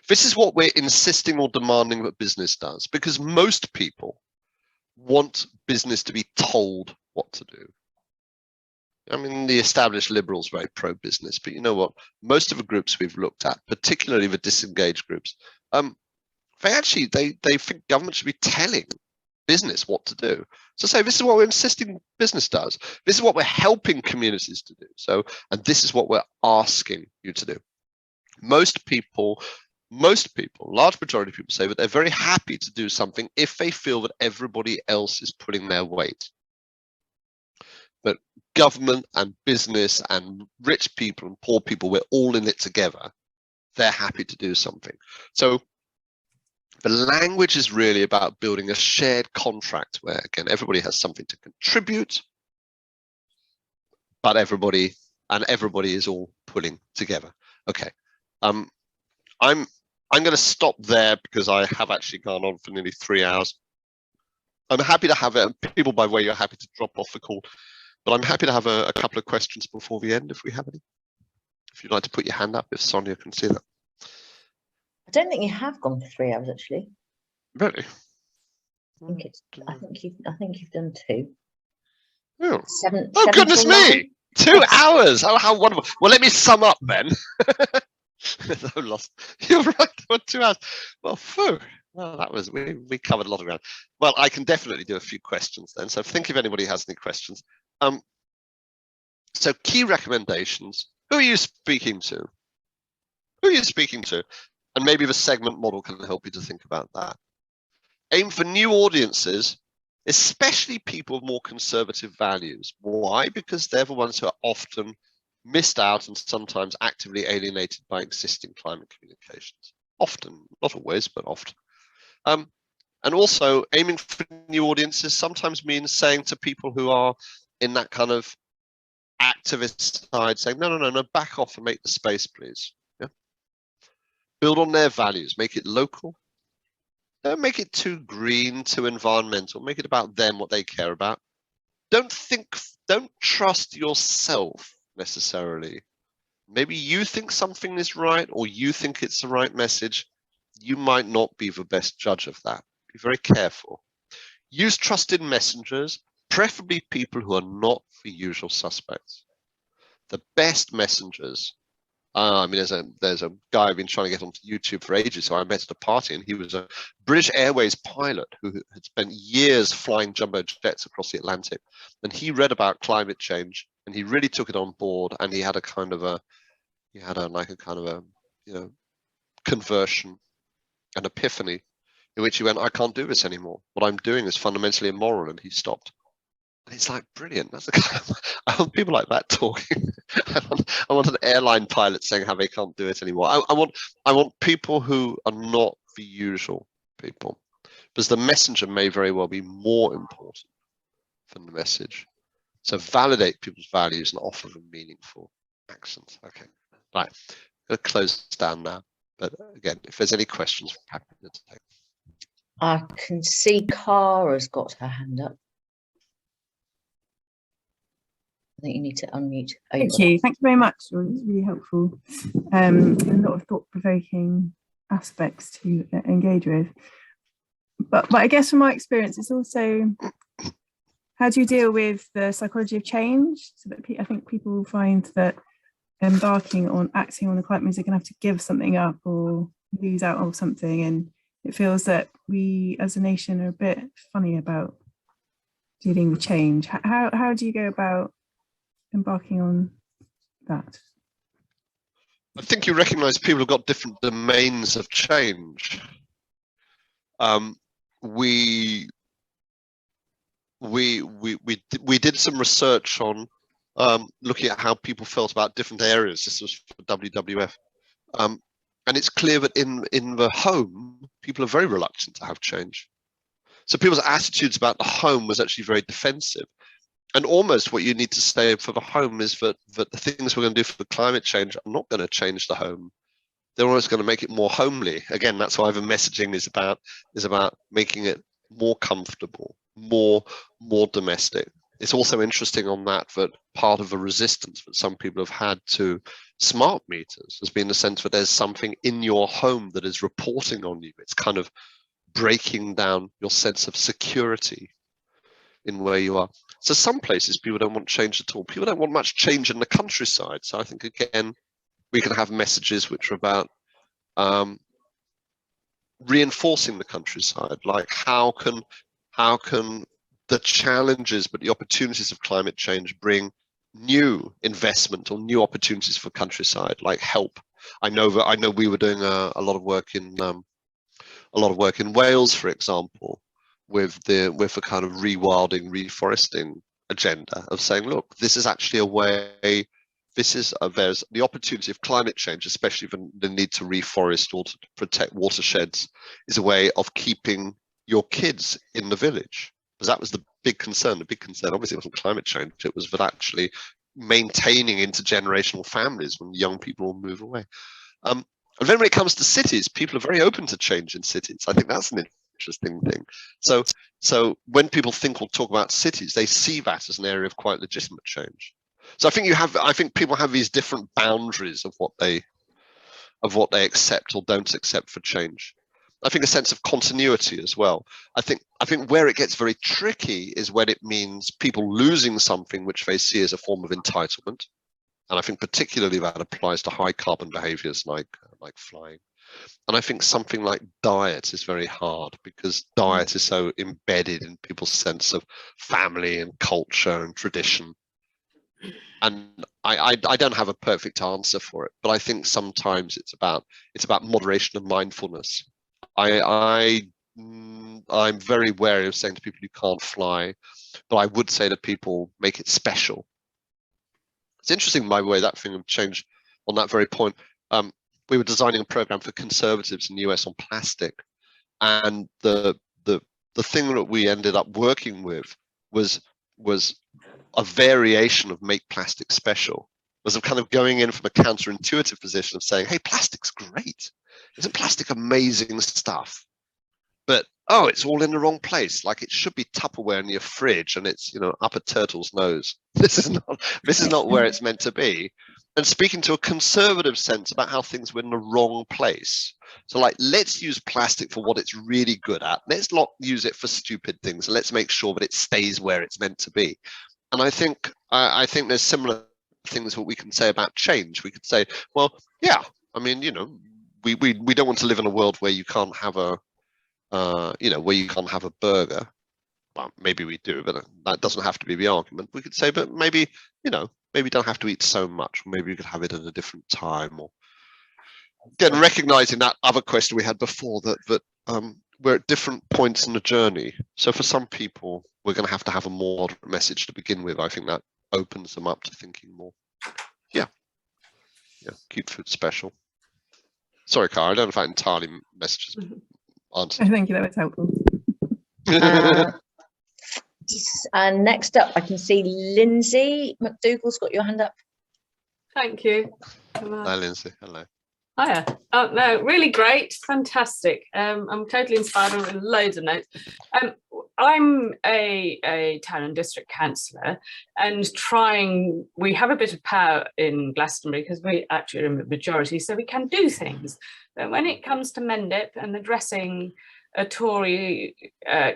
This is what we're insisting or demanding that business does, because most people want business to be told what to do. I mean, the established liberals are very pro-business, but you know what? Most of the groups we've looked at, particularly the disengaged groups, they think government should be telling business what to do. So say, this is what we're insisting business does. This is what we're helping communities to do. So, and this is what we're asking you to do. Most people, large majority of people say that they're very happy to do something if they feel that everybody else is pulling their weight. But government and business and rich people and poor people, we're all in it together. They're happy to do something. So the language is really about building a shared contract where, again, everybody has something to contribute, but everybody is all pulling together. Okay, I'm going to stop there because I have actually gone on for nearly 3 hours. I'm happy to have it. People, by the way, you're happy to drop off the call, but I'm happy to have a couple of questions before the end if we have any. If you'd like to put your hand up, if Sonia can see that. I don't think you have gone for 3 hours, actually. Really? I think you've done 2. Oh, Seven goodness me! 2 hours. Oh, how wonderful. Well, let me sum up then. I'm lost. You're right. 2 hours. Well, phew. Well, that was we covered a lot of ground. Well, I can definitely do a few questions then. So think if anybody has any questions. So key recommendations. Who are you speaking to? who you're speaking to, and maybe the segment model can help you to think about that. Aim for new audiences, especially people with more conservative values. Why? Because they're the ones who are often missed out and sometimes actively alienated by existing climate communications. Often, not always, but often. And also, aiming for new audiences sometimes means saying to people who are in that kind of activist side, saying, no, back off and make the space, please. Yeah? Build on their values, make it local. Don't make it too green, too environmental. Make it about them, what they care about. Don't trust yourself necessarily. Maybe you think something is right, or you think it's the right message. You might not be the best judge of that. Be very careful. Use trusted messengers, preferably people who are not the usual suspects. The best messengers. I mean, there's a guy I've been trying to get onto YouTube for ages. So I met at a party, and he was a British Airways pilot who had spent years flying jumbo jets across the Atlantic. And he read about climate change, and he really took it on board. And he had a kind of a conversion, an epiphany, in which he went, I can't do this anymore. What I'm doing is fundamentally immoral, and he stopped. And it's like, brilliant. That's the kind of, I want people like that talking. I want an airline pilot saying how they can't do it anymore. I want people who are not the usual people, because the messenger may very well be more important than the message. So validate people's values and offer them meaningful actions. Okay, right. I'm going to close down now. But again, if there's any questions, I'm happy to take. I can see Cara's got her hand up. I think you need to unmute. Thank you very much. It was really helpful. A lot of thought-provoking aspects to engage with. But I guess from my experience, it's also how do you deal with the psychology of change? So that I think people find that embarking on acting on the climate means they're going to have to give something up or lose out on something, and it feels that we as a nation are a bit funny about dealing with change. How do you go about embarking on that? I think you recognize people have got different domains of change. We did some research on looking at how people felt about different areas. This was for WWF, and it's clear that in the home, people are very reluctant to have change. So people's attitudes about the home was actually very defensive. And almost what you need to say for the home is that the things we're going to do for climate change are not going to change the home. They're always going to make it more homely. Again, that's why the messaging is about making it more comfortable, more domestic. It's also interesting on that part of the resistance that some people have had to smart meters has been the sense that there's something in your home that is reporting on you. It's kind of breaking down your sense of security in where you are. So some places people don't want change at all. People don't want much change in the countryside. So I think, again, we can have messages which are about reinforcing the countryside, like how can the challenges but the opportunities of climate change bring new investment or new opportunities for countryside, like help. I know we were doing a lot of work in Wales, for example, with the kind of rewilding, reforesting agenda of saying, look, this is actually a way. There's the opportunity of climate change, especially the need to reforest or to protect watersheds, is a way of keeping your kids in the village. Because that was the big concern. The big concern obviously wasn't climate change. It was that actually maintaining intergenerational families when young people will move away. And then when it comes to cities, people are very open to change in cities. I think that's an interesting thing. So when people think or talk about cities, they see that as an area of quite legitimate change. So I think people have these different boundaries of what they accept or don't accept for change. I think a sense of continuity as well. I think where it gets very tricky is when it means people losing something which they see as a form of entitlement. And I think particularly that applies to high carbon behaviors like flying. And I think something like diet is very hard because diet is so embedded in people's sense of family and culture and tradition. And I don't have a perfect answer for it, but I think sometimes it's about moderation and mindfulness. I'm very wary of saying to people you can't fly, but I would say to people, make it special. It's interesting, by the way, that thing of change on that very point. We were designing a program for conservatives in the US on plastic, and the thing that we ended up working with was a variation of make plastic special. Was of kind of going in from a counterintuitive position of saying, hey, plastic's great. Isn't plastic amazing stuff? But oh, it's all in the wrong place. Like it should be Tupperware in your fridge, and it's, you know, up a turtle's nose. This is not where it's meant to be. And speaking to a conservative sense about how things were in the wrong place. So like, let's use plastic for what it's really good at. Let's not use it for stupid things. And let's make sure that it stays where it's meant to be. And I think there's similar things what we can say about change. We could say, well, yeah, I mean, you know, we don't want to live in a world where you can't have a where you can't have a burger. Well, maybe we do, but that doesn't have to be the argument. We could say, but maybe, you know, maybe you don't have to eat so much. Maybe you could have it at a different time. Or again, recognizing that other question we had before, that we're at different points in the journey. So for some people, we're going to have a more moderate message to begin with. I think that opens them up to thinking more. Yeah, keep food special. Sorry, Cara, I don't know if that entirely messages answered. Thank you, that was helpful. And next up, I can see Lindsay McDougall's got your hand up. Thank you. Hi, Lindsay. Hello. Hiya. Oh, no, really great. Fantastic. I'm totally inspired with loads of notes. I'm a town and district councillor, and we have a bit of power in Glastonbury because we actually are in the majority, so we can do things. But when it comes to Mendip and addressing a Tory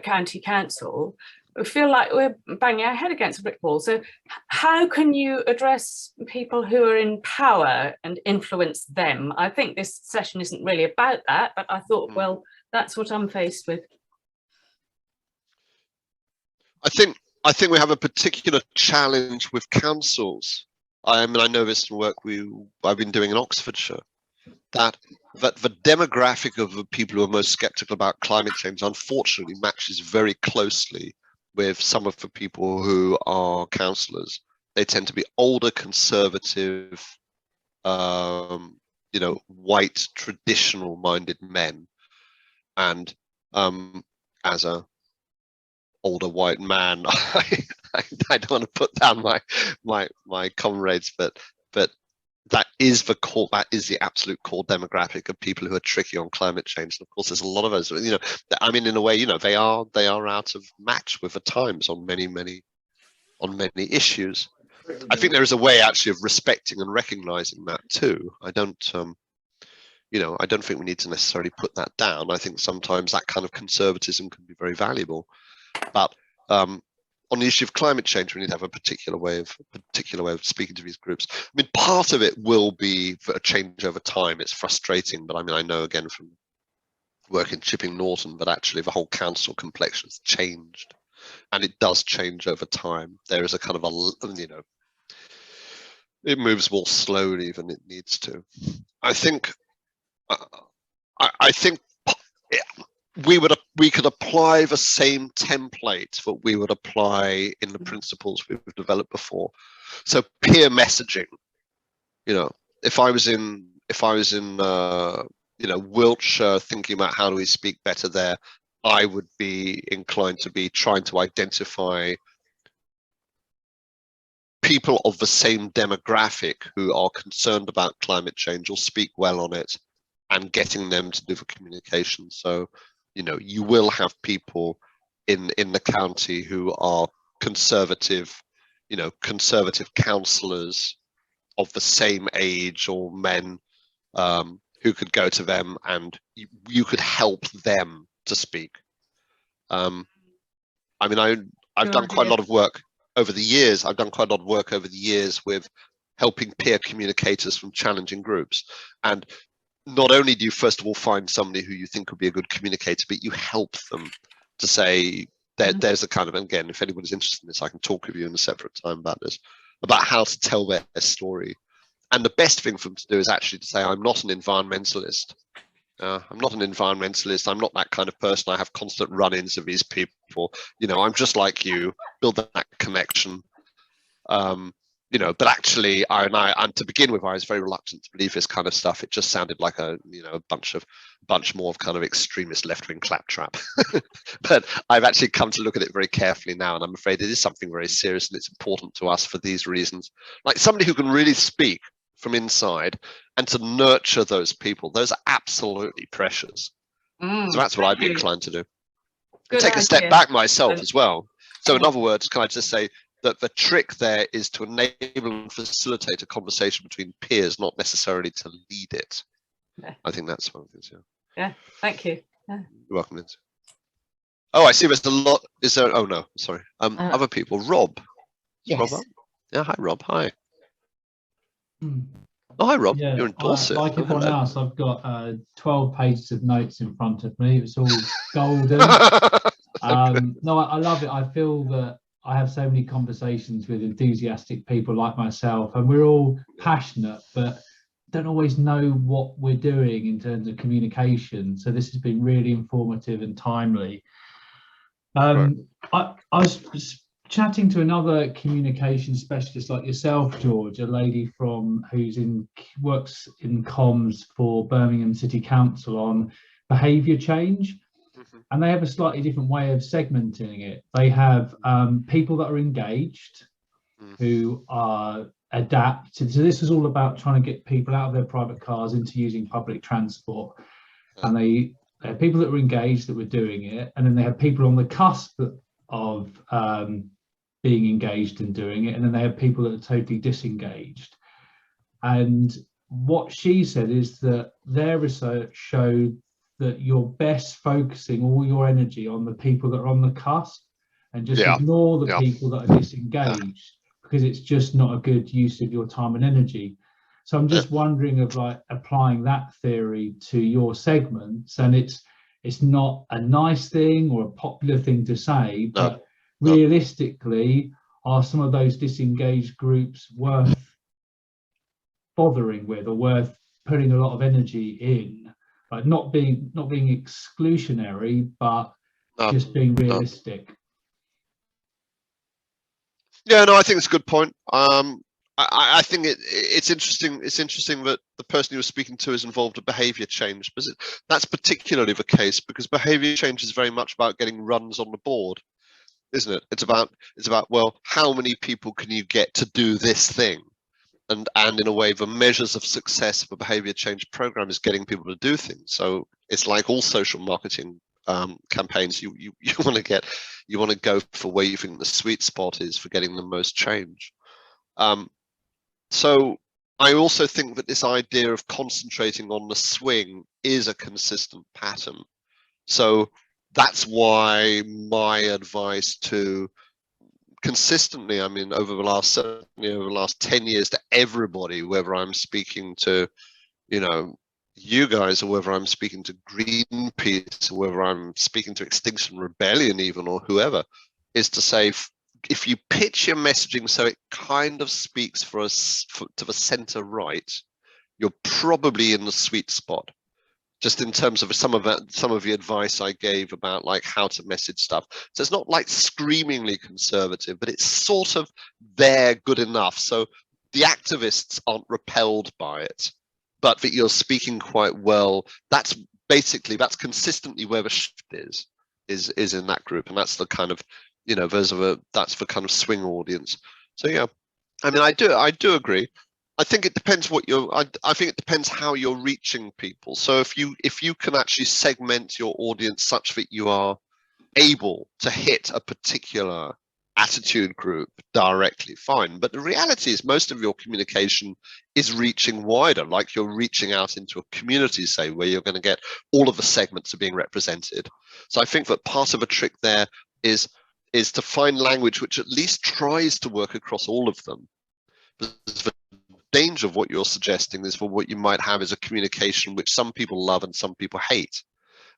county council, we feel like we're banging our head against a brick wall. So how can you address people who are in power and influence them? I think this session isn't really about that, but I thought, well, that's what I'm faced with. I think we have a particular challenge with councils. I mean, I know this from work I've been doing in Oxfordshire, that the demographic of the people who are most skeptical about climate change, unfortunately, matches very closely with some of the people who are councillors. They tend to be older, conservative, you know, white, traditional-minded men. And as a older white man, I don't want to put down my comrades, but that is the absolute core demographic of people who are tricky on climate change. And of course, there's a lot of us, you know, I mean, in a way, you know, they are out of match with the times on many issues. I think there is a way actually of respecting and recognizing that too. I don't think we need to necessarily put that down. I think sometimes that kind of conservatism can be very valuable, but on the issue of climate change, we need to have a particular way of speaking to these groups. I mean, part of it will be a change over time. It's frustrating, but I mean, I know again from work in Chipping Norton, but actually the whole council complexion has changed, and it does change over time. There is a kind of you know, it moves more slowly than it needs to. I think we could apply the same template that we would apply in the principles we've developed before. So peer messaging, you know, if I was in you know, Wiltshire thinking about how do we speak better there, I would be inclined to be trying to identify people of the same demographic who are concerned about climate change or speak well on it, and getting them to do the communication. So, you know, you will have people in the county who are conservative, you know, conservative councillors of the same age or men who could go to them, and you could help them to speak. I mean, I've done quite a lot of work over the years. With helping peer communicators from challenging groups. And not only do you first of all find somebody who you think would be a good communicator, but you help them to say there's a kind of, and again, if anybody's interested in this, I can talk with you in a separate time about this. about how to tell their story. And the best thing for them to do is actually to say, I'm not an environmentalist. I'm not an environmentalist. I'm not that kind of person. I have constant run-ins with these people. You know, I'm just like you. Build that connection. You know, but actually, and to begin with, I was very reluctant to believe this kind of stuff. It just sounded like a, you know, bunch more of kind of extremist left-wing claptrap. But I've actually come to look at it very carefully now, and I'm afraid it is something very serious, and it's important to us for these reasons. Like somebody who can really speak from inside and to nurture those people, those are absolutely precious. So that's what I'd be inclined to do. And take a step back myself as well. So in other words, can I just say that the trick there is to enable and facilitate a conversation between peers, not necessarily to lead it. Yeah. I think that's one of the things. Yeah, thank you. Yeah. You're welcome, Lindsay. Oh, I see. There's a lot. Is there? Oh no, sorry. Other people. Rob. Yes. Rob up? Yeah. Hi, Rob. Hi. Oh, hi, Rob. Yeah, You're in Dorset. like Oh, everyone hello. else, I've got 12 pages of notes in front of me. It's all golden. No, I love it. I feel that I have so many conversations with enthusiastic people like myself, and we're all passionate, but don't always know what we're doing in terms of communication. So this has been really informative and timely. I was chatting to another communication specialist like yourself, George, a lady who works in comms for Birmingham City Council on behaviour change. And they have a slightly different way of segmenting it. They have people that are engaged, who are adapted. So this is all about trying to get people out of their private cars into using public transport. And they have people that are engaged that were doing it. And then they have people on the cusp of being engaged and doing it. And then they have people that are totally disengaged. And what she said is that their research showed that you're best focusing all your energy on the people that are on the cusp and just ignore the people that are disengaged, because it's just not a good use of your time and energy. So I'm just wondering of like applying that theory to your segments, and it's not a nice thing or a popular thing to say, but realistically, are some of those disengaged groups worth bothering with or worth putting a lot of energy in? Like not being exclusionary, but just being realistic. Yeah, no, I think it's a good point. I think it's interesting. It's interesting that the person you're speaking to is involved in behaviour change, but that's particularly the case because behaviour change is very much about getting runs on the board, isn't it? It's about well, how many people can you get to do this thing? And in a way, the measures of success of a behavior change program is getting people to do things. So it's like all social marketing campaigns. You want to go for where you think the sweet spot is for getting the most change. So I also think that this idea of concentrating on the swing is a consistent pattern. So that's why my advice to consistently, I mean, over the last 10 years to everybody, whether I'm speaking to, you guys, or whether I'm speaking to Greenpeace, or whether I'm speaking to Extinction Rebellion even, or whoever, is to say, if you pitch your messaging so it kind of speaks to the center right, you're probably in the sweet spot. Just in terms of some of the advice I gave about like how to message stuff. So it's not like screamingly conservative, but it's sort of there good enough. So the activists aren't repelled by it, but that you're speaking quite well. That's consistently where the shift is in that group. And that's the kind of, that's the kind of swing audience. So yeah, I mean, I do agree. I think it depends I think it depends how you're reaching people. So if you can actually segment your audience such that you are able to hit a particular attitude group directly, fine. But the reality is most of your communication is reaching wider, like you're reaching out into a community, say, where you're going to get all of the segments are being represented. So I think that part of a trick there is to find language which at least tries to work across all of them. The danger of what you're suggesting is for what you might have is a communication which some people love and some people hate.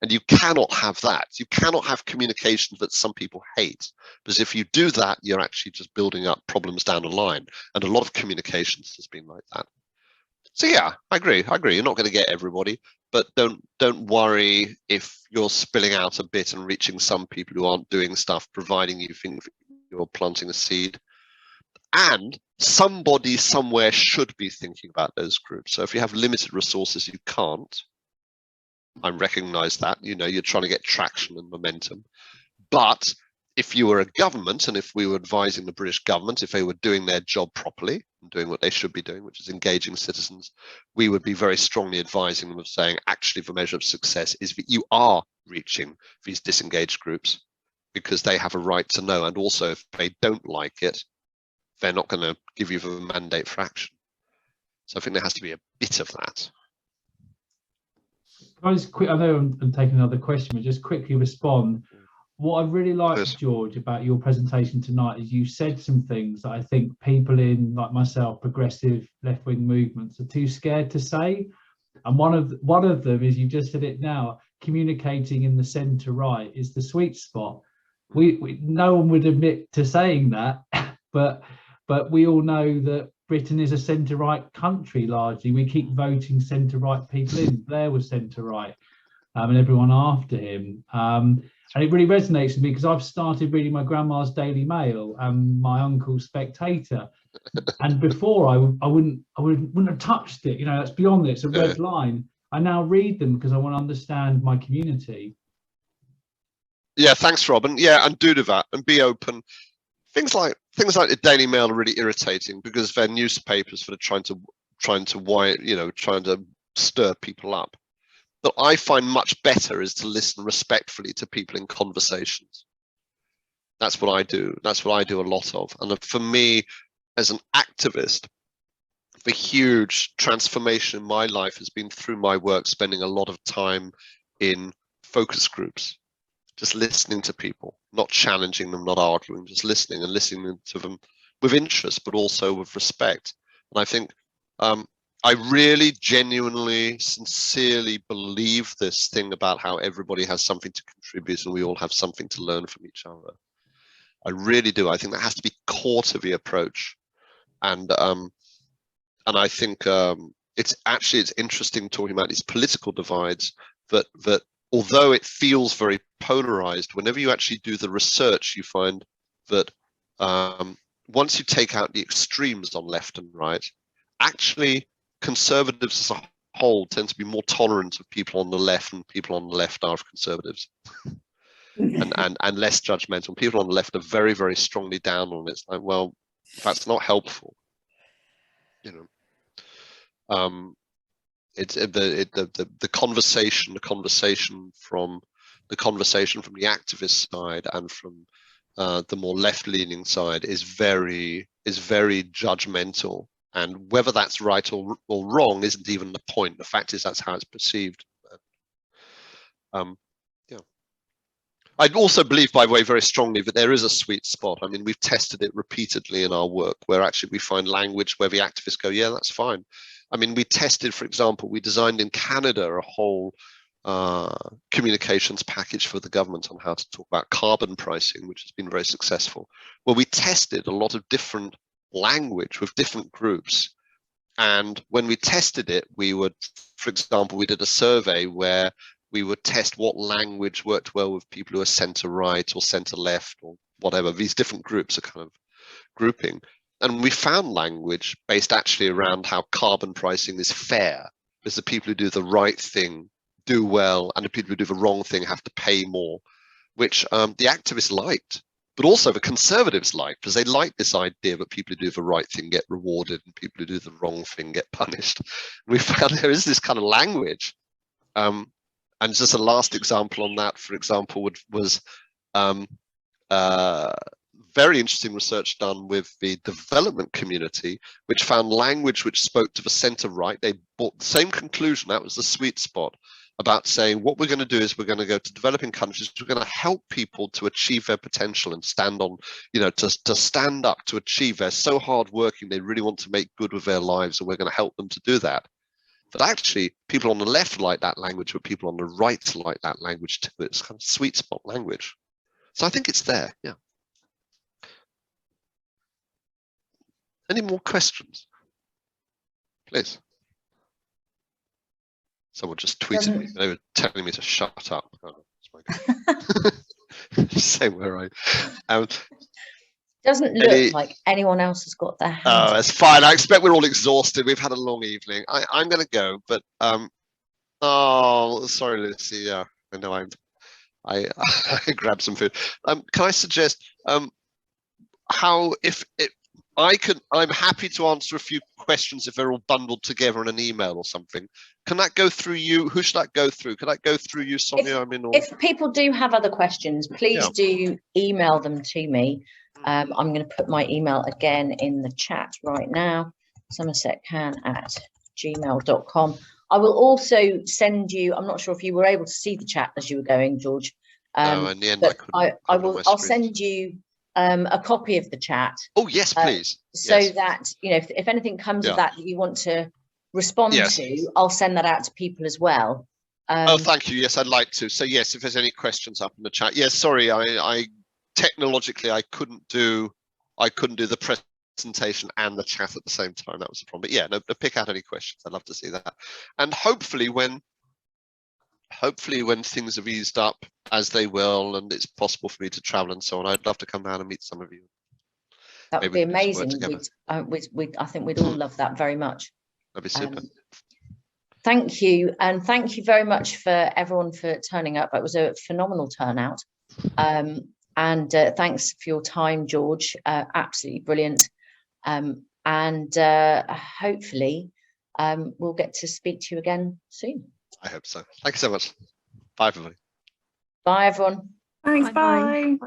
And you cannot have that. You cannot have communication that some people hate, because if you do that, you're actually just building up problems down the line. And a lot of communications has been like that. So yeah, I agree. You're not going to get everybody, but don't worry if you're spilling out a bit and reaching some people who aren't doing stuff, providing you think you're planting a seed. And somebody somewhere should be thinking about those groups. So if you have limited resources, you can't. I recognize that, you're trying to get traction and momentum. But if you were a government, and if we were advising the British government, if they were doing their job properly and doing what they should be doing, which is engaging citizens, we would be very strongly advising them of saying, actually, the measure of success is that you are reaching these disengaged groups, because they have a right to know. And also, if they don't like it, they're not going to give you the mandate for action. So I think there has to be a bit of that. I know I'm taking another question, but just quickly respond. What I really liked, George, about your presentation tonight is you said some things that I think people in, like myself, progressive left-wing movements are too scared to say. And one of them is, you just said it now, communicating in the centre-right is the sweet spot. No one would admit to saying that, but we all know that Britain is a centre-right country largely. We keep voting centre-right people in. Blair was centre-right, and everyone after him. And it really resonates with me, because I've started reading my grandma's Daily Mail and my uncle's Spectator. And before I wouldn't have touched it. That's beyond it. It's a red line. I now read them because I want to understand my community. Yeah, thanks, Robin. Yeah, and do that and be open. Things like the Daily Mail are really irritating, because they're newspapers that are trying to stir people up. But I find much better is to listen respectfully to people in conversations. That's what I do. That's what I do a lot of. And for me, as an activist, the huge transformation in my life has been through my work, spending a lot of time in focus groups. Just listening to people, not challenging them, not arguing, just listening to them with interest, but also with respect. And I think I really genuinely, sincerely believe this thing about how everybody has something to contribute and we all have something to learn from each other. I really do. I think that has to be core to the approach. And I think it's interesting talking about these political divides, that although it feels very polarized, whenever you actually do the research, you find that once you take out the extremes on left and right, actually conservatives as a whole tend to be more tolerant of people on the left, and people on the left are of conservatives. and less judgmental. People on the left are very, very strongly down on it. It's like, well, that's not helpful. It's the conversation from the activist side and from the more left-leaning side is very judgmental, and whether that's right or wrong isn't even the point. The fact is that's how it's perceived. Yeah. I also believe, by the way, very strongly that there is a sweet spot. I mean, we've tested it repeatedly in our work, where actually we find language where the activists go, yeah, that's fine. I mean, we tested, for example, we designed in Canada a whole communications package for the government on how to talk about carbon pricing, which has been very successful. Well, we tested a lot of different language with different groups. And when we tested it, we would, for example, we did a survey where we would test what language worked well with people who are center right or center left or whatever. These different groups are kind of grouping. And we found language based actually around how carbon pricing is fair, because the people who do the right thing do well, and the people who do the wrong thing have to pay more, which the activists liked, but also the conservatives liked, because they like this idea that people who do the right thing get rewarded and people who do the wrong thing get punished. And we found there is this kind of language. And just a last example on that, for example, was very interesting research done with the development community, which found language which spoke to the center right. They brought the same conclusion. That was the sweet spot, about saying what we're going to do is we're going to go to developing countries. We're going to help people to achieve their potential and stand on, to stand up, to achieve. They're so hardworking. They really want to make good with their lives, and we're going to help them to do that. that actually people on the left like that language, but people on the right like that language too. It's kind of sweet spot language. So I think it's there, yeah. Any more questions? Please. Someone just tweeted me. They were telling me to shut up. Oh, same where I Doesn't look like anyone else has got their hand Oh, up. it's fine. I expect we're all exhausted. We've had a long evening. I'm going to go, but oh, sorry, Lucy. Yeah, I know I grabbed some food. Can I suggest how if I'm happy to answer a few questions if they're all bundled together in an email or something. Can that go through you? Who should that go through? Can that go through you, Sonia? If people do have other questions, please do email them to me. I'm going to put my email again in the chat right now, somersetcan@gmail.com. I will also send you, I'm not sure if you were able to see the chat as you were going, George. No, in the end, but I'll send you a copy of the chat. Oh, yes, please. So that, if anything comes of that you want to respond to, I'll send that out to people as well. Oh, thank you. Yes, I'd like to. So yes, if there's any questions up in the chat. Yes, sorry, I technologically I couldn't do the presentation and the chat at the same time. That was the problem. But yeah, no, pick out any questions. I'd love to see that. And hopefully when things have eased up, as they will, and it's possible for me to travel and so on, I'd love to come down and meet some of you. That would be amazing. I think we'd all love that very much. That'd be super. Thank you, and thank you very much for everyone for turning up. It was a phenomenal turnout, and thanks for your time, George. Absolutely brilliant, and hopefully we'll get to speak to you again soon. I hope so. Thank you so much. Bye, everybody. Bye, everyone. Thanks. Bye.